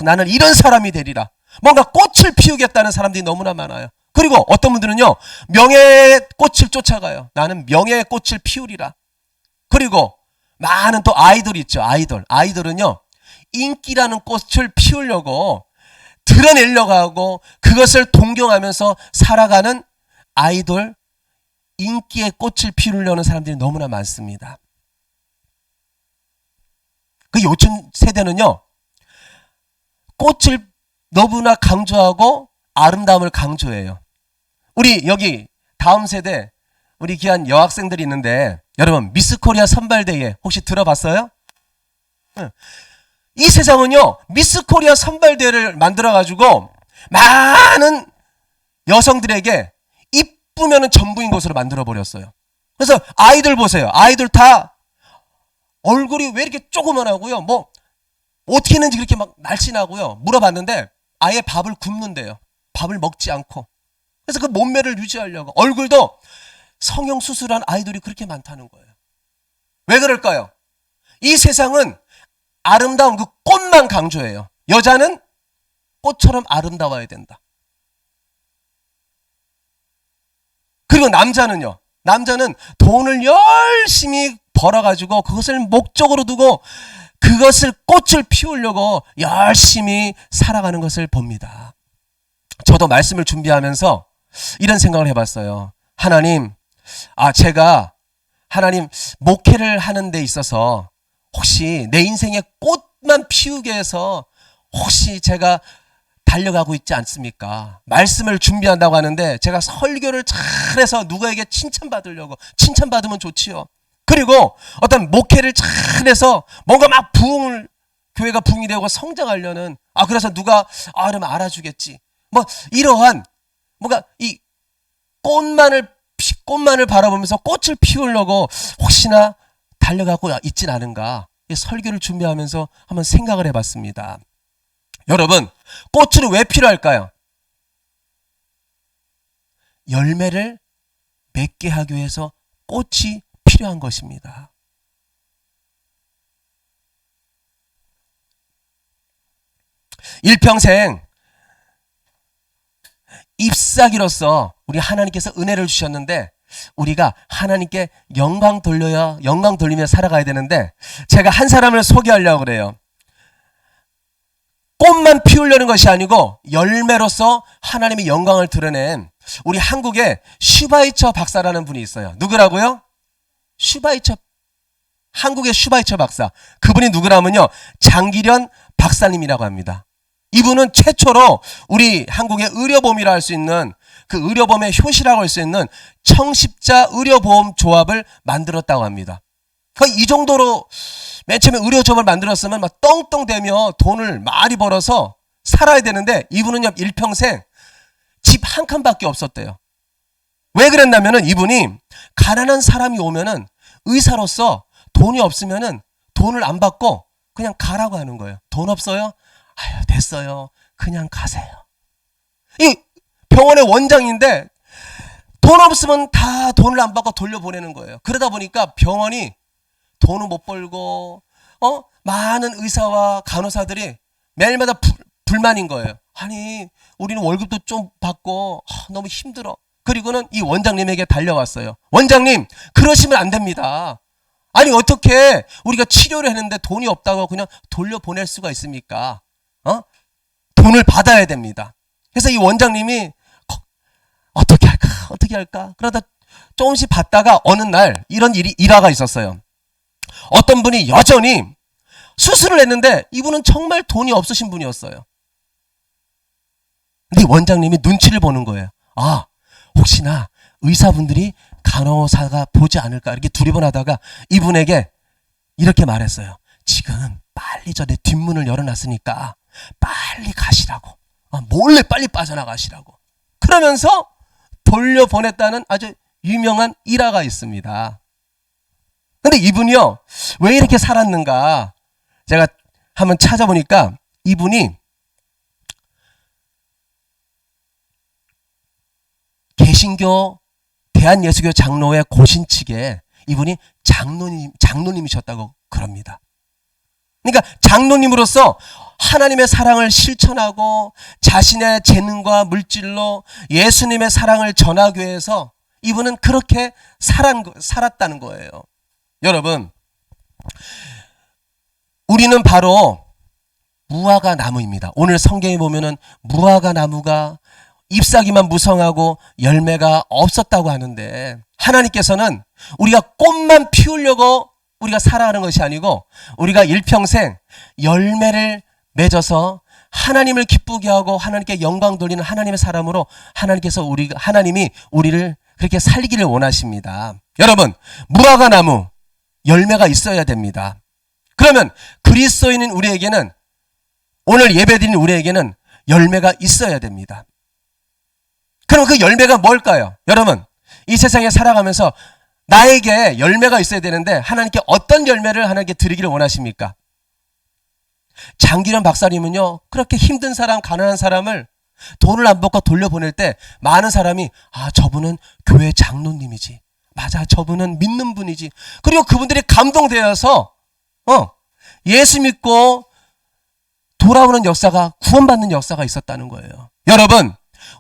나는 이런 사람이 되리라. 뭔가 꽃을 피우겠다는 사람들이 너무나 많아요. 그리고 어떤 분들은요, 명예의 꽃을 쫓아가요. 나는 명예의 꽃을 피우리라. 그리고 많은 또 아이돌이 있죠. 아이돌은요, 인기라는 꽃을 피우려고 드러내려고 하고 그것을 동경하면서 살아가는 아이돌, 인기의 꽃을 피우려는 사람들이 너무나 많습니다. 그 요즘 세대는요, 꽃을 너무나 강조하고 아름다움을 강조해요. 우리 여기 다음 세대 우리 귀한 여학생들이 있는데, 여러분 미스 코리아 선발대회 혹시 들어봤어요? 이 세상은요, 미스 코리아 선발대회를 만들어 가지고 많은 여성들에게 이쁘면은 전부인 것으로 만들어 버렸어요. 그래서 아이들 보세요. 아이들 다 얼굴이 왜 이렇게 조그만하고요, 뭐 어떻게 했는지 그렇게 막 날씬하고요. 물어봤는데 아예 밥을 굶는데요. 밥을 먹지 않고. 그래서 그 몸매를 유지하려고. 얼굴도 성형 수술한 아이돌이 그렇게 많다는 거예요. 왜 그럴까요? 이 세상은 아름다운 그 꽃만 강조해요. 여자는 꽃처럼 아름다워야 된다. 그리고 남자는요, 남자는 돈을 열심히 벌어가지고 그것을 목적으로 두고 그것을 꽃을 피우려고 열심히 살아가는 것을 봅니다. 저도 말씀을 준비하면서 이런 생각을 해봤어요. 하나님, 제가 하나님 목회를 하는 데 있어서 혹시 내 인생의 꽃만 피우게 해서 혹시 제가 달려가고 있지 않습니까? 말씀을 준비한다고 하는데 제가 설교를 잘해서 누구에게 칭찬받으려고, 칭찬받으면 좋지요. 그리고 어떤 목회를 잘해서 뭔가 막 교회가 부흥이 되고 성장하려는, 그래서 누가 그러면 알아주겠지, 뭐 이러한 뭔가 이 꽃만을 바라보면서 꽃을 피우려고 혹시나 달려가고 있진 않은가, 설교를 준비하면서 한번 생각을 해봤습니다. 여러분, 꽃은 왜 필요할까요? 열매를 맺게 하기 위해서 꽃이 필요한 것입니다. 일평생 잎사귀로서 우리 하나님께서 은혜를 주셨는데 우리가 하나님께 영광 돌리며 살아가야 되는데, 제가 한 사람을 소개하려고 그래요. 꽃만 피우려는 것이 아니고 열매로서 하나님의 영광을 드러낸 우리 한국의 슈바이처 박사라는 분이 있어요. 누구라고요? 한국의 슈바이처 박사. 그분이 누구라면요, 장기련 박사님이라고 합니다. 이분은 최초로 우리 한국의 의료보험이라 할 수 있는, 그 의료보험의 효시라고 할 수 있는 청십자 의료보험 조합을 만들었다고 합니다. 이 정도로 맨 처음에 의료조합을 만들었으면 막 떵떵대며 돈을 많이 벌어서 살아야 되는데, 이분은요 일평생 집 한 칸밖에 없었대요. 왜 그랬냐면은 이분이 가난한 사람이 오면은 의사로서 돈이 없으면은 돈을 안 받고 그냥 가라고 하는 거예요. 돈 없어요? 아유, 됐어요. 그냥 가세요. 이 병원의 원장인데 돈 없으면 다 돈을 안 받고 돌려보내는 거예요. 그러다 보니까 병원이 돈을 못 벌고 많은 의사와 간호사들이 매일마다 불만인 거예요. 아니, 우리는 월급도 좀 받고 너무 힘들어. 그리고는 이 원장님에게 달려왔어요. 원장님, 그러시면 안 됩니다. 아니, 어떻게 우리가 치료를 했는데 돈이 없다고 그냥 돌려보낼 수가 있습니까? 돈을 받아야 됩니다. 그래서 이 원장님이 어떻게 할까? 그러다 조금씩 받다가 어느 날 이런 일화가 있었어요. 어떤 분이 여전히 수술을 했는데 이분은 정말 돈이 없으신 분이었어요. 근데 원장님이 눈치를 보는 거예요. 아, 혹시나 의사분들이 간호사가 보지 않을까 이렇게 두리번하다가 이분에게 이렇게 말했어요. 지금 빨리 내 뒷문을 열어놨으니까 빨리 가시라고. 몰래 빨리 빠져나가시라고. 그러면서 돌려보냈다는 아주 유명한 일화가 있습니다. 근데 이분이요, 왜 이렇게 살았는가? 제가 한번 찾아보니까 이분이 개신교 대한예수교 장로회 고신 측에 이분이 장로님이셨다고 그럽니다. 그러니까 장로님으로서 하나님의 사랑을 실천하고 자신의 재능과 물질로 예수님의 사랑을 전하기 위해서 이분은 그렇게 살았다는 거예요. 여러분, 우리는 바로 무화과 나무입니다. 오늘 성경에 보면은 무화과 나무가 잎사귀만 무성하고 열매가 없었다고 하는데, 하나님께서는 우리가 꽃만 피우려고 우리가 살아가는 것이 아니고 우리가 일평생 열매를 맺어서 하나님을 기쁘게 하고 하나님께 영광 돌리는 하나님의 사람으로 하나님이 우리를 그렇게 살기를 원하십니다. 여러분, 무화과 나무 열매가 있어야 됩니다. 그러면 그리스도인인 우리에게는, 오늘 예배드리는 우리에게는 열매가 있어야 됩니다. 그럼 그 열매가 뭘까요? 여러분, 이 세상에 살아가면서 나에게 열매가 있어야 되는데 하나님께 어떤 열매를 하나님께 드리기를 원하십니까? 장기련 박사님은요, 그렇게 힘든 사람, 가난한 사람을 돈을 안 받고 돌려보낼 때 많은 사람이 저분은 교회 장로님이지, 맞아, 저분은 믿는 분이지, 그리고 그분들이 감동되어서 예수 믿고 돌아오는 역사가, 구원받는 역사가 있었다는 거예요. 여러분,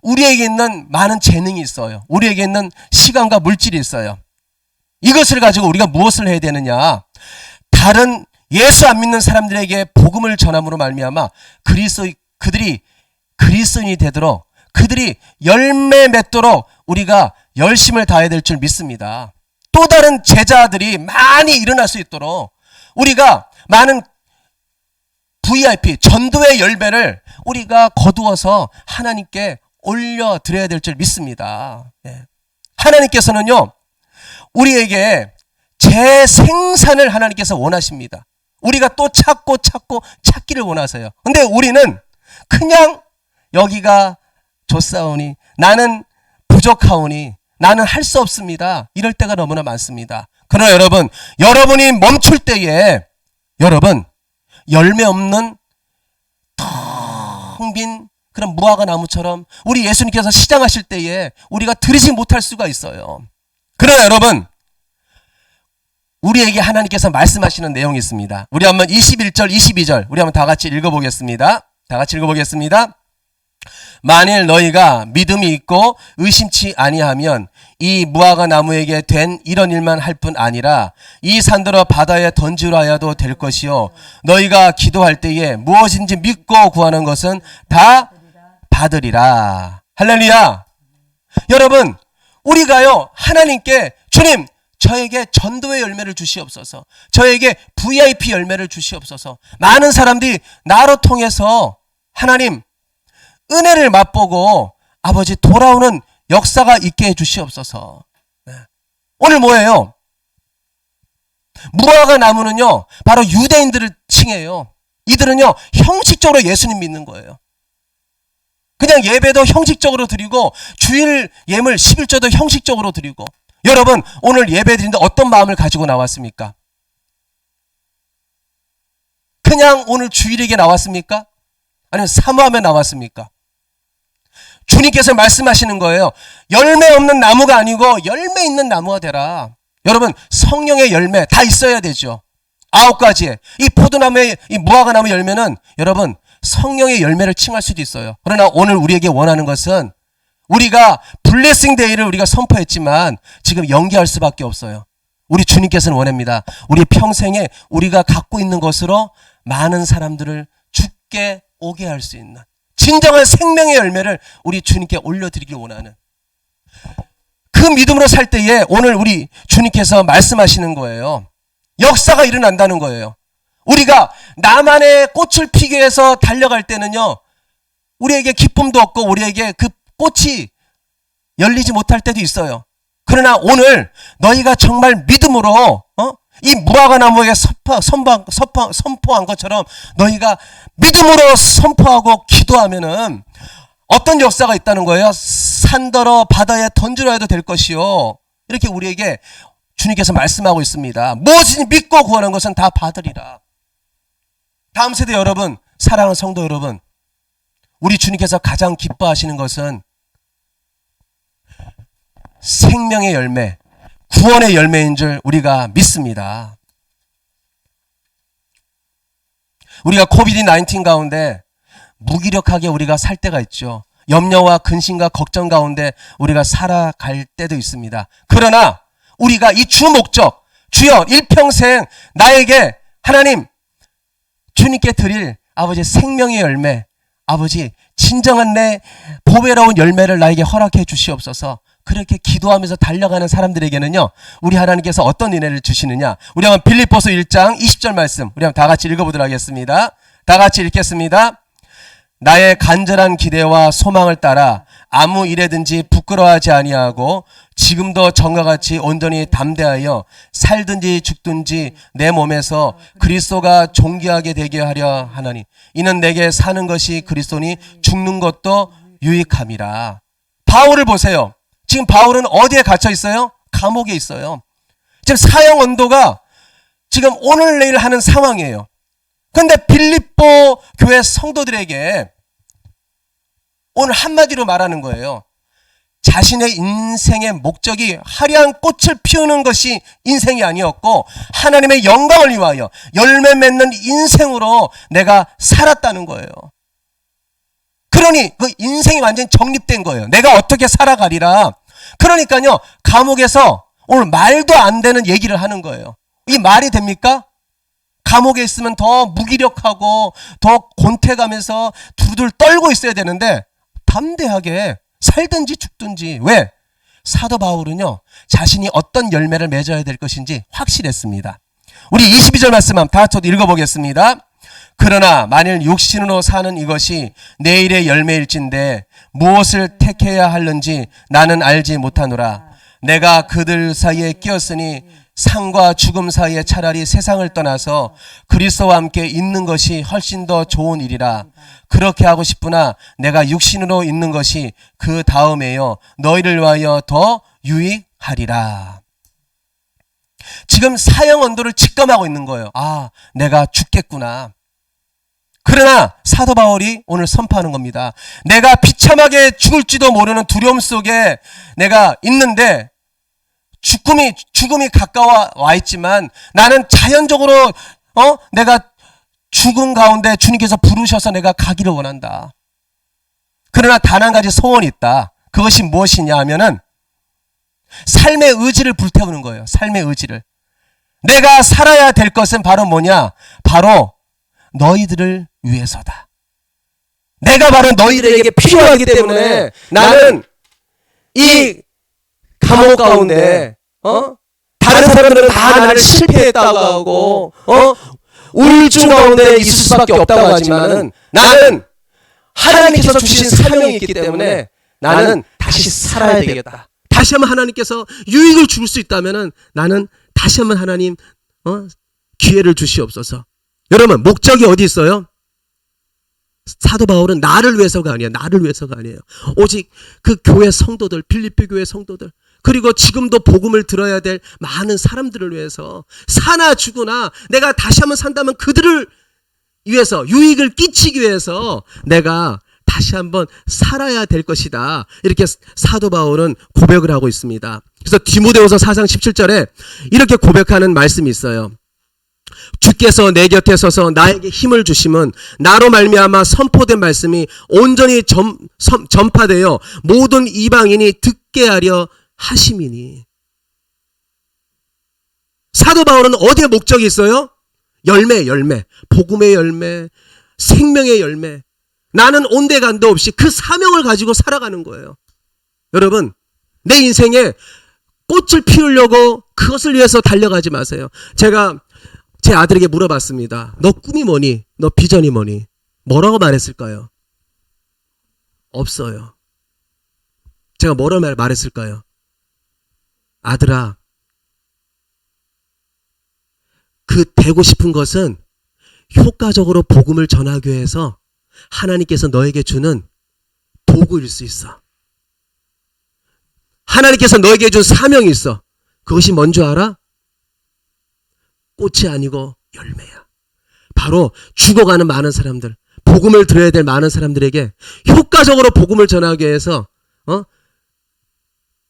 우리에게 있는 많은 재능이 있어요. 우리에게 있는 시간과 물질이 있어요. 이것을 가지고 우리가 무엇을 해야 되느냐? 다른 예수 안 믿는 사람들에게 복음을 전함으로 말미암아 그들이 그리스도인이 되도록, 그들이 열매 맺도록 우리가 열심을 다해야 될 줄 믿습니다. 또 다른 제자들이 많이 일어날 수 있도록 우리가 많은 VIP, 전도의 열매를 우리가 거두어서 하나님께 올려드려야 될 줄 믿습니다. 하나님께서는요, 우리에게 재생산을 하나님께서 원하십니다. 우리가 또 찾기를 원하세요. 근데 우리는 그냥 여기가 좋사오니 나는 부족하오니 나는 할 수 없습니다. 이럴 때가 너무나 많습니다. 그러나 여러분, 여러분이 멈출 때에 여러분 열매 없는 텅 빈 그런 무화과 나무처럼 우리 예수님께서 시장하실 때에 우리가 들이지 못할 수가 있어요. 그러나 여러분, 우리에게 하나님께서 말씀하시는 내용이 있습니다. 우리 한번 21절 22절 우리 한번 다 같이 읽어보겠습니다. 다 같이 읽어보겠습니다. 만일 너희가 믿음이 있고 의심치 아니하면 이 무화과 나무에게 된 이런 일만 할 뿐 아니라 이 산더러 바다에 던지라 하여도 될 것이요 너희가 기도할 때에 무엇인지 믿고 구하는 것은 다 받으리라. 할렐루야. 여러분, 우리가요 하나님께 주님 저에게 전도의 열매를 주시옵소서, 저에게 VIP 열매를 주시옵소서, 많은 사람들이 나로 통해서 하나님 은혜를 맛보고 아버지 돌아오는 역사가 있게 해주시옵소서. 네. 오늘 뭐예요? 무화과 나무는요 바로 유대인들을 칭해요. 이들은요 형식적으로 예수님 믿는 거예요. 그냥 예배도 형식적으로 드리고 주일 예물 11조도 형식적으로 드리고. 여러분 오늘 예배 드리는데 어떤 마음을 가지고 나왔습니까? 그냥 오늘 주일에게 나왔습니까? 아니면 사모하며 나왔습니까? 주님께서 말씀하시는 거예요. 열매 없는 나무가 아니고 열매 있는 나무가 되라. 여러분 성령의 열매 다 있어야 되죠. 9가지의 이 포도나무의 이 무화과 나무 열매는 여러분 성령의 열매를 칭할 수도 있어요. 그러나 오늘 우리에게 원하는 것은 우리가 블레싱 데이를 우리가 선포했지만 지금 연기할 수밖에 없어요. 우리 주님께서는 원합니다. 우리 평생에 우리가 갖고 있는 것으로 많은 사람들을 죽게 오게 할 수 있는 진정한 생명의 열매를 우리 주님께 올려드리길 원하는 그 믿음으로 살 때에 오늘 우리 주님께서 말씀하시는 거예요. 역사가 일어난다는 거예요. 우리가 나만의 꽃을 피기 위해서 달려갈 때는요 우리에게 기쁨도 없고 우리에게 그 꽃이 열리지 못할 때도 있어요. 그러나 오늘 너희가 정말 믿음으로 이 무화과 나무에게 선포한 것처럼 너희가 믿음으로 선포하고 기도하면은 어떤 역사가 있다는 거예요? 산더러 바다에 던지라 해도 될 것이요. 이렇게 우리에게 주님께서 말씀하고 있습니다. 무엇이든지 믿고 구하는 것은 다 받으리라. 다음 세대 여러분, 사랑하는 성도 여러분, 우리 주님께서 가장 기뻐하시는 것은 생명의 열매, 구원의 열매인 줄 우리가 믿습니다. 우리가 코비드-19 가운데 무기력하게 우리가 살 때가 있죠. 염려와 근심과 걱정 가운데 우리가 살아갈 때도 있습니다. 그러나 우리가 이 주 목적, 주여 일평생 나에게 하나님 주님께 드릴 아버지 생명의 열매, 아버지 진정한 내 보배로운 열매를 나에게 허락해 주시옵소서. 그렇게 기도하면서 달려가는 사람들에게는요 우리 하나님께서 어떤 은혜를 주시느냐. 우리 한번 빌립보서 1장 20절 말씀 우리 한번 다 같이 읽어보도록 하겠습니다. 다 같이 읽겠습니다. 나의 간절한 기대와 소망을 따라 아무 일에든지 부끄러워하지 아니하고 지금도 전과 같이 온전히 담대하여 살든지 죽든지 내 몸에서 그리스도가 존귀하게 되게 하려 하나니 이는 내게 사는 것이 그리스도니 죽는 것도 유익함이라. 바울을 보세요. 지금 바울은 어디에 갇혀 있어요? 감옥에 있어요. 지금 사형 언도가 지금 오늘 내일 하는 상황이에요. 그런데 빌립보 교회 성도들에게 오늘 한마디로 말하는 거예요. 자신의 인생의 목적이 화려한 꽃을 피우는 것이 인생이 아니었고 하나님의 영광을 위하여 열매 맺는 인생으로 내가 살았다는 거예요. 그러니 그 인생이 완전히 정립된 거예요. 내가 어떻게 살아가리라. 그러니까요 감옥에서 오늘 말도 안 되는 얘기를 하는 거예요. 이 말이 됩니까? 감옥에 있으면 더 무기력하고 더 곤태가면서 두들 떨고 있어야 되는데 담대하게 살든지 죽든지. 왜? 사도 바울은요 자신이 어떤 열매를 맺어야 될 것인지 확실했습니다. 우리 22절 말씀 한번 다 같이 읽어보겠습니다. 그러나 만일 육신으로 사는 이것이 내일의 열매일진데 무엇을 택해야 하는지 나는 알지 못하노라. 내가 그들 사이에 끼었으니 삶과 죽음 사이에 차라리 세상을 떠나서 그리스도와 함께 있는 것이 훨씬 더 좋은 일이라. 그렇게 하고 싶으나 내가 육신으로 있는 것이 그 다음에요 너희를 위하여 더 유익하리라. 지금 사형 언도를 직감하고 있는 거예요. 아, 내가 죽겠구나. 그러나 사도 바울이 오늘 선포하는 겁니다. 내가 비참하게 죽을지도 모르는 두려움 속에 내가 있는데 죽음이 가까워 와 있지만 나는 자연적으로 내가 죽음 가운데 주님께서 부르셔서 내가 가기를 원한다. 그러나 단 한 가지 소원이 있다. 그것이 무엇이냐 하면은 삶의 의지를 불태우는 거예요. 삶의 의지를. 내가 살아야 될 것은 바로 뭐냐? 바로 너희들을 위해서다. 내가 바로 너희들에게 필요하기 때문에 나는 이 감옥 가운데 다른 사람들은 다 나를 실패했다고 하고 우울증 가운데 있을 수밖에 없다고 하지만은 나는 하나님께서 주신 사명이 있기 때문에 나는 다시 살아야 되겠다. 다시 한번 하나님께서 유익을 줄 수 있다면은 나는 다시 한번 하나님 기회를 주시옵소서. 여러분 목적이 어디 있어요? 사도 바울은 나를 위해서가 아니에요. 나를 위해서가 아니에요. 오직 그 교회 성도들, 빌립보 교회 성도들, 그리고 지금도 복음을 들어야 될 많은 사람들을 위해서 사나 죽으나 내가 다시 한번 산다면 그들을 위해서 유익을 끼치기 위해서 내가 다시 한번 살아야 될 것이다. 이렇게 사도 바울은 고백을 하고 있습니다. 그래서 디모데후서 4장 17절에 이렇게 고백하는 말씀이 있어요. 주께서 내 곁에 서서 나에게 힘을 주심은 나로 말미암아 선포된 말씀이 온전히 전파되어 모든 이방인이 듣게 하려 하심이니. 사도 바울은 어디에 목적이 있어요? 열매. 복음의 열매, 생명의 열매. 나는 온데간도 없이 그 사명을 가지고 살아가는 거예요. 여러분, 내 인생에 꽃을 피우려고 그것을 위해서 달려가지 마세요. 제가 제 아들에게 물어봤습니다. 너 꿈이 뭐니? 너 비전이 뭐니? 뭐라고 말했을까요? 없어요. 제가 뭐라고 말했을까요? 아들아, 그 되고 싶은 것은 효과적으로 복음을 전하기 위해서 하나님께서 너에게 주는 도구일 수 있어. 하나님께서 너에게 준 사명이 있어. 그것이 뭔지 알아? 꽃이 아니고 열매야. 바로 죽어가는 많은 사람들, 복음을 들어야 될 많은 사람들에게 효과적으로 복음을 전하기 위해서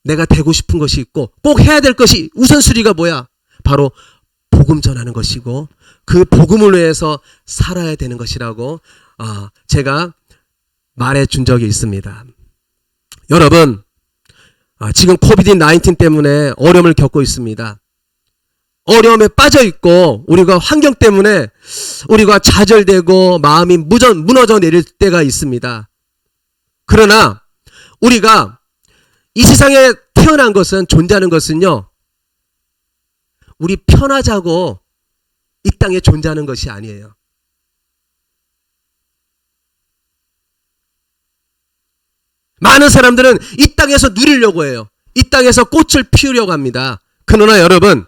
내가 되고 싶은 것이 있고 꼭 해야 될 것이 우선순위가 뭐야? 바로 복음 전하는 것이고 그 복음을 위해서 살아야 되는 것이라고 제가 말해준 적이 있습니다. 여러분, 지금 코비드-19 때문에 어려움을 겪고 있습니다. 어려움에 빠져 있고 우리가 환경 때문에 우리가 좌절되고 마음이 무너져 내릴 때가 있습니다. 그러나 우리가 이 세상에 태어난 것은, 존재하는 것은요, 우리 편하자고 이 땅에 존재하는 것이 아니에요. 많은 사람들은 이 땅에서 누리려고 해요. 이 땅에서 꽃을 피우려고 합니다. 그러나 여러분,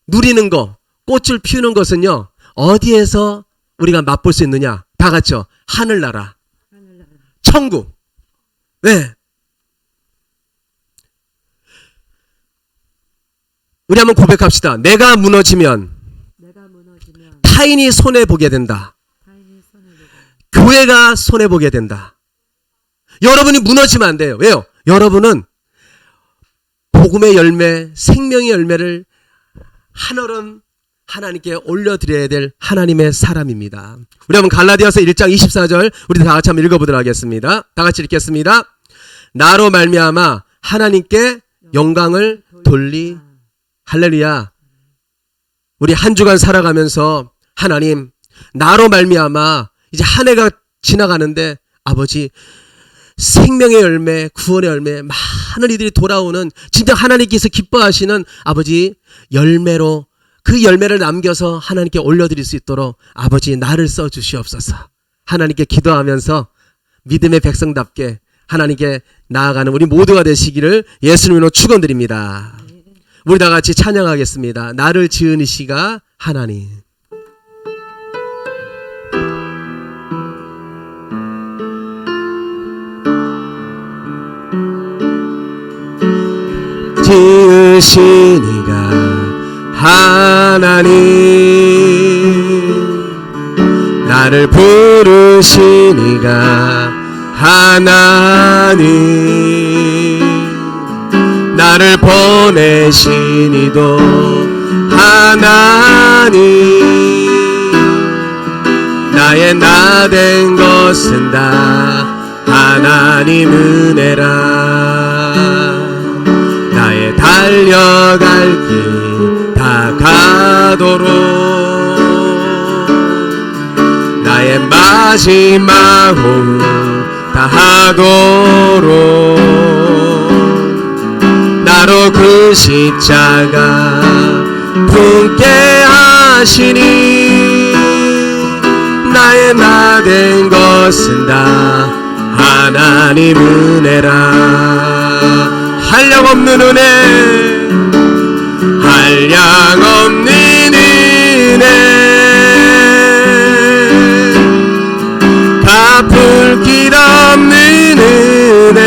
누리는 거, 꽃을 피우는 것은요, 어디에서 우리가 맛볼 수 있느냐? 다 같죠? 하늘나라, 천국. 네. 우리 한번 고백합시다. 내가 무너지면 타인이 손해보게 된다. 교회가 손해보게 된다. 여러분이 무너지면 안 돼요. 왜요? 여러분은 복음의 열매, 생명의 열매를 한올음 하나님께 올려드려야 될 하나님의 사람입니다. 우리 한번 갈라디아서 1장 24절 우리 다 같이 한번 읽어보도록 하겠습니다. 다 같이 읽겠습니다. 나로 말미암아 하나님께 영광을 돌리. 할렐루야. 우리 한 주간 살아가면서 하나님, 나로 말미암아 이제 한 해가 지나가는데 아버지, 생명의 열매, 구원의 열매, 많은 이들이 돌아오는 진짜 하나님께서 기뻐하시는 아버지 열매로, 그 열매를 남겨서 하나님께 올려드릴 수 있도록 아버지 나를 써주시옵소서. 하나님께 기도하면서 믿음의 백성답게 하나님께 나아가는 우리 모두가 되시기를 예수님으로 축원드립니다. 우리 다 같이 찬양하겠습니다. 나를 지은 이시가 하나님. 지으신 이가 하나님, 나를 부르신 이가 하나님, 나를 보내신 이도 하나님, 나의 나 된 것은 다 하나님 은혜라. 나의 달려갈 길 다 가도록, 나의 마지막 호흡 다 하도록, 나로 그 십자가 품게 하시니, 나의 나 된 것은 다 하나님 은혜라. 한량없는 은혜, 한량없는 은혜, 갚을 길 없는 은혜,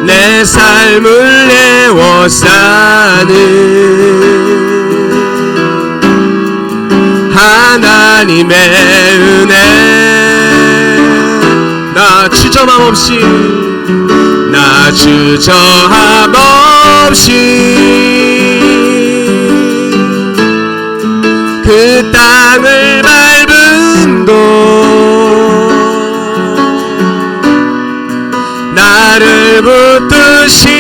내 삶을 내워 사는 하나님의 은혜. 나 주저함 없이, 나 주저함 없이 그 땅을 밟음도, 나를 붙드시는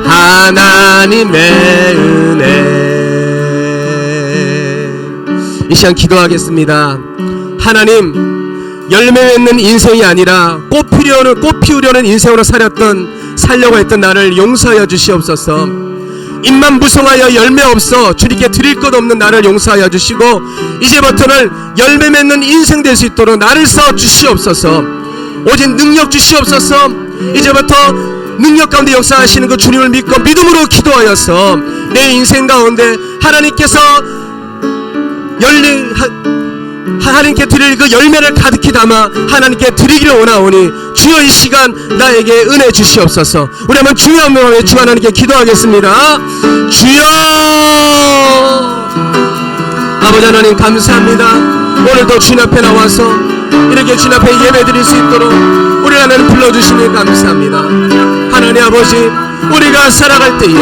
하나님의 은혜. 이 시간 기도하겠습니다. 하나님, 열매 맺는 인생이 아니라 꽃 피우려는 인생으로 살려고 했던 나를 용서하여 주시옵소서. 입만 무성하여 열매 없어 주님께 드릴 것 없는 나를 용서하여 주시고, 이제부터는 열매 맺는 인생 될 수 있도록 나를 써 주시옵소서. 오직 능력 주시옵소서. 이제부터 능력 가운데 역사하시는 그 주님을 믿고 믿음으로 기도하여서 내 인생 가운데 하나님께서 하나님께 드릴 그 열매를 가득히 담아 하나님께 드리기를 원하오니, 주여 이 시간 나에게 은혜 주시옵소서. 우리 한번 주여 한 명에 주 하나님께 기도하겠습니다. 주여. 아버지 하나님 감사합니다. 오늘도 주님 앞에 나와서 이렇게 주님 앞에 예배 드릴 수 있도록 우리 하나님 불러주시니 감사합니다. 하나님 아버지, 우리가 살아갈 때에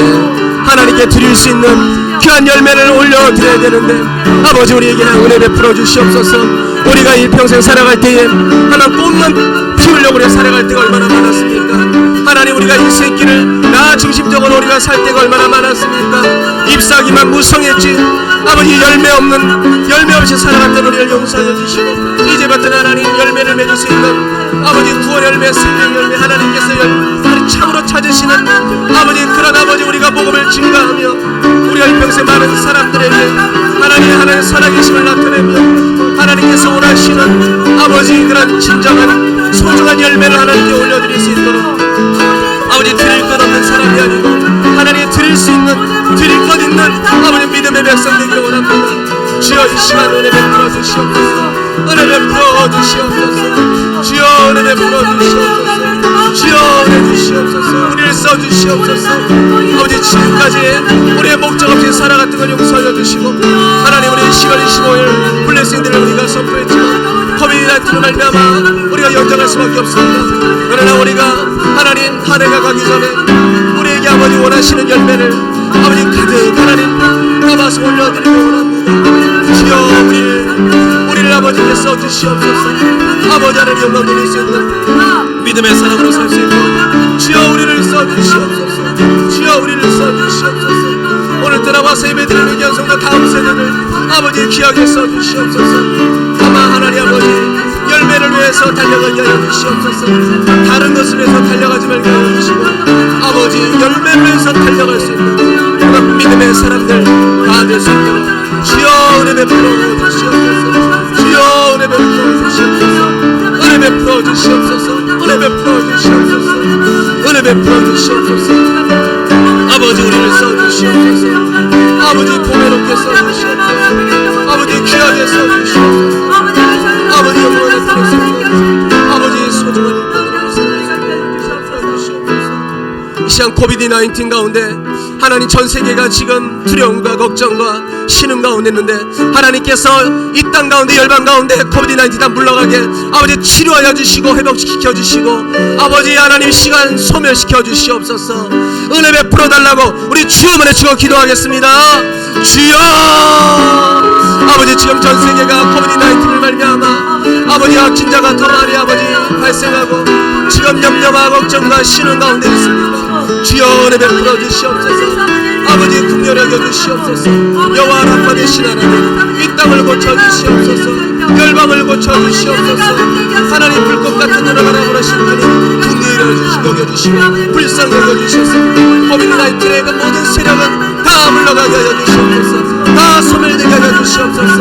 하나님께 드릴 수 있는 귀한 열매를 올려드려야 되는데, 아버지 우리에게 은혜 베풀어 주시옵소서. 우리가 일평생 살아갈 때에 하나님 꽃만 피우려고 우리가 살아갈 때가 얼마나 많았습니까? 하나님, 우리가 인생길을 나 중심적으로 우리가 살 때가 얼마나 많았습니까? 잎사귀만 무성했지 아버지 열매 없이 살아갔던 우리를 용서해 주시고, 이제부터 하나님 열매를 맺을 수 있는 아버지 구원 열매, 생명 열매, 하나님께서 참으로 찾으시는 아버지, 그런 아버지 우리가 복음을 증가하며 우리가 일평생 많은 사람들에게 하나님 살아계심을 나타내며 하나님께서 원하시는 아버지 그런 진정한 소중한 열매를 하나님께 올려드릴 수 있도록, 아버지 드릴 것 없는 사람이 아니고 하나님 드릴 수 있는, 드릴 것 있는 아버지 믿음의 백성 되기를 원합니다. 주여 이 시간 은혜 베풀어 주시옵소서. 은혜 베풀어 주시옵소서. 주여 은혜 베풀어 주시옵소서. 주여 은혜 주시옵소서. 우리를 써주시옵소서. 아버지 지금까지 우리의 목적 없이 살아갔던 걸 용서하여 주시고, 하나님 우리 10월 25일 블레싱들을 우리가 선포했지만 코비드-19로 말미암아 우리가 연장할 수밖에 없습니다. 그러나 우리가 하나님 한 해가 가기 전에 우리에게 아버지 원하시는 열매를 아버지 가득 하나님 담아서 올려드리고 원합니다. 주여 우리를 아버지께 써주시옵소서. 아버지 하나님 영광 돌릴 수 있는 믿음의 사람으로 살 수 있고, 주여 우리를 써주시옵소서. 주여 우리를 써주시옵소서. 오늘따라 와서 예배드리는 견성과 다음 세대를 아버지 귀하게 써주시옵소서. 아마 하나님 아버지 열매를 위해서 달려가게 하여 주시옵소서. 다른 것을 위해서 달려가지 말게 하여 주시고, 아버지 열매를 위해서 달려갈 수 있는 그런 믿음의 사람들 다 될 수 있도록 주여 은혜 베풀어 주시옵소서. 주여 은혜 베풀어 주시옵소서. 은혜 베풀어 베풀어 주시옵소서. 아버지 우리를 써주시옵소서. 아버지 보배롭게 써주시옵소서. 아버지 귀하게 써주시옵소서. 아버지 영원히 써주시옵소서. 아버지 소중한 이 시간 코비드-19 가운데 하나님 전 세계가 지금 두려움과 걱정과 신음 가운데 있는데 하나님께서 이 땅 가운데 열방 가운데 코비드-19 다 물러가게 아버지 치료하여 주시고 회복시켜 주시고 아버지 하나님 시간 소멸시켜 주시옵소서. 은혜 베풀어 달라고 우리 주여 문에 주고 기도하겠습니다. 주여 아버지 지금 전 세계가 코비드-19을 말미암아 아버지 확진자가 더 많이 아버지 발생하고 지금 염려와 걱정과 신음 가운데 있습니다. 주여 은혜 베풀어 주시옵소서. 아버지 긍휼히 여겨 주시옵소서. 여호와 라파 되신 하나님 이 땅을 고쳐 주시옵소서. 열방을 고쳐 주시옵소서. 하나님 불꽃 같은 눈을 바라보시는 하나님 긍휼히 여겨 주시고 불쌍히 여겨 주셔서 코비드-19의 그 모든 세력은 다 물러가게 하여 주시옵소서. 다 소멸되게 하여 주시옵소서.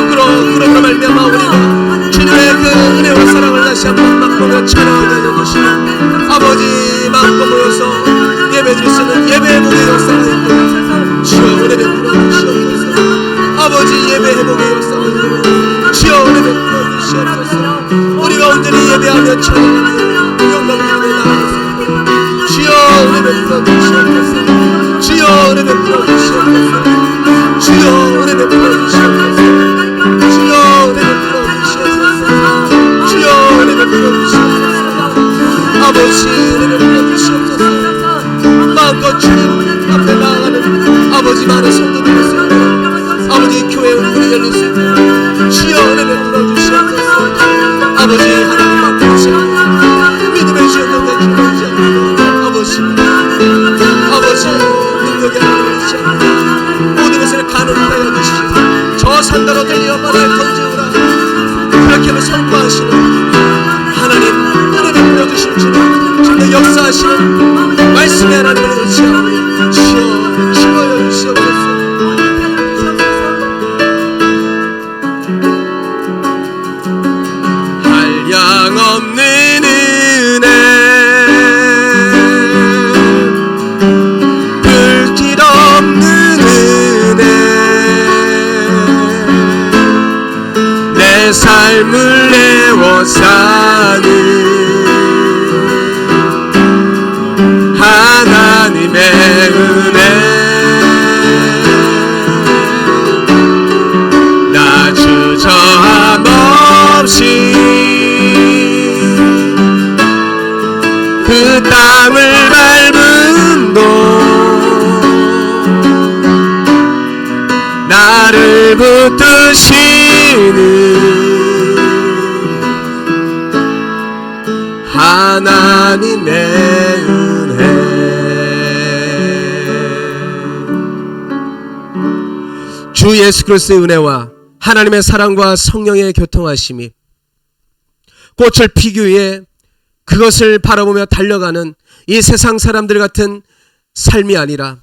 그러므로 말미암아 우리가 주님의 그 은혜와 사랑을 다시 한번 맛보며 찬양하게 하여 주시고 아버지 마음껏 모여서 예배드릴 수 있는 예배의 복의 역사가 있도록 주여 은혜 베풀어 주시옵소서. 아버지 예배 회복의 역사가 있도록 주여 은혜 베풀어 주시옵소서. 우리가 온전히 예배하며 찬양하며 영광을 나아가소서. 주여 은혜 베풀어 주시옵소서. 주여 은혜 베풀어 주시옵소서. 주여 은혜 베풀어 주시옵소서. 주여 은혜 베풀어 주시옵소서. 주여 은혜 베풀어 주시옵소서. 아버지 은혜 베풀어 주시옵소서. 마음껏 주님 앞에 나아가는 아버지 많은 성도들 있습니다. 아버지 교회 문이 열릴 수 있도록 주여 은혜 베풀어 주시옵소서. 아버지 하나님 만나시 믿음의 주여 능력이 주시옵소서. 아버지 능력이 하나님이시 모든 것을 가능하여 주시옵소서. 저 산다로 들리어 말을 던지오라 그렇게 하면 선포하시는 하나님 은혜 베풀어 주신 주님 지금 역사하시는 말씀의 하나님을 주여 주여 주시옵소서. 한량없는 은혜 불길 없는 은혜 내 삶을 내워 사는 하나님의 은혜 나 주저함 없이 그 땅을 밟은 곳 나를 붙드시는 하나님의 은혜 주 예수 그리스도의 은혜와 하나님의 사랑과 성령의 교통하심이 꽃을 피기 위해 그것을 바라보며 달려가는 이 세상 사람들 같은 삶이 아니라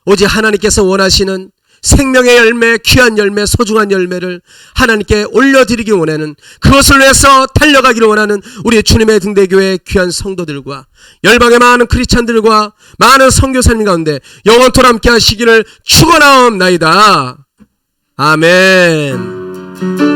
오직 하나님께서 원하시는 생명의 열매, 귀한 열매, 소중한 열매를 하나님께 올려드리기 원하는 그것을 위해서 달려가기를 원하는 우리 주님의 등대교회 귀한 성도들과 열방의 많은 크리스찬들과 많은 선교사님 가운데 영원토록 함께 하시기를 축원하옵나이다. 아멘.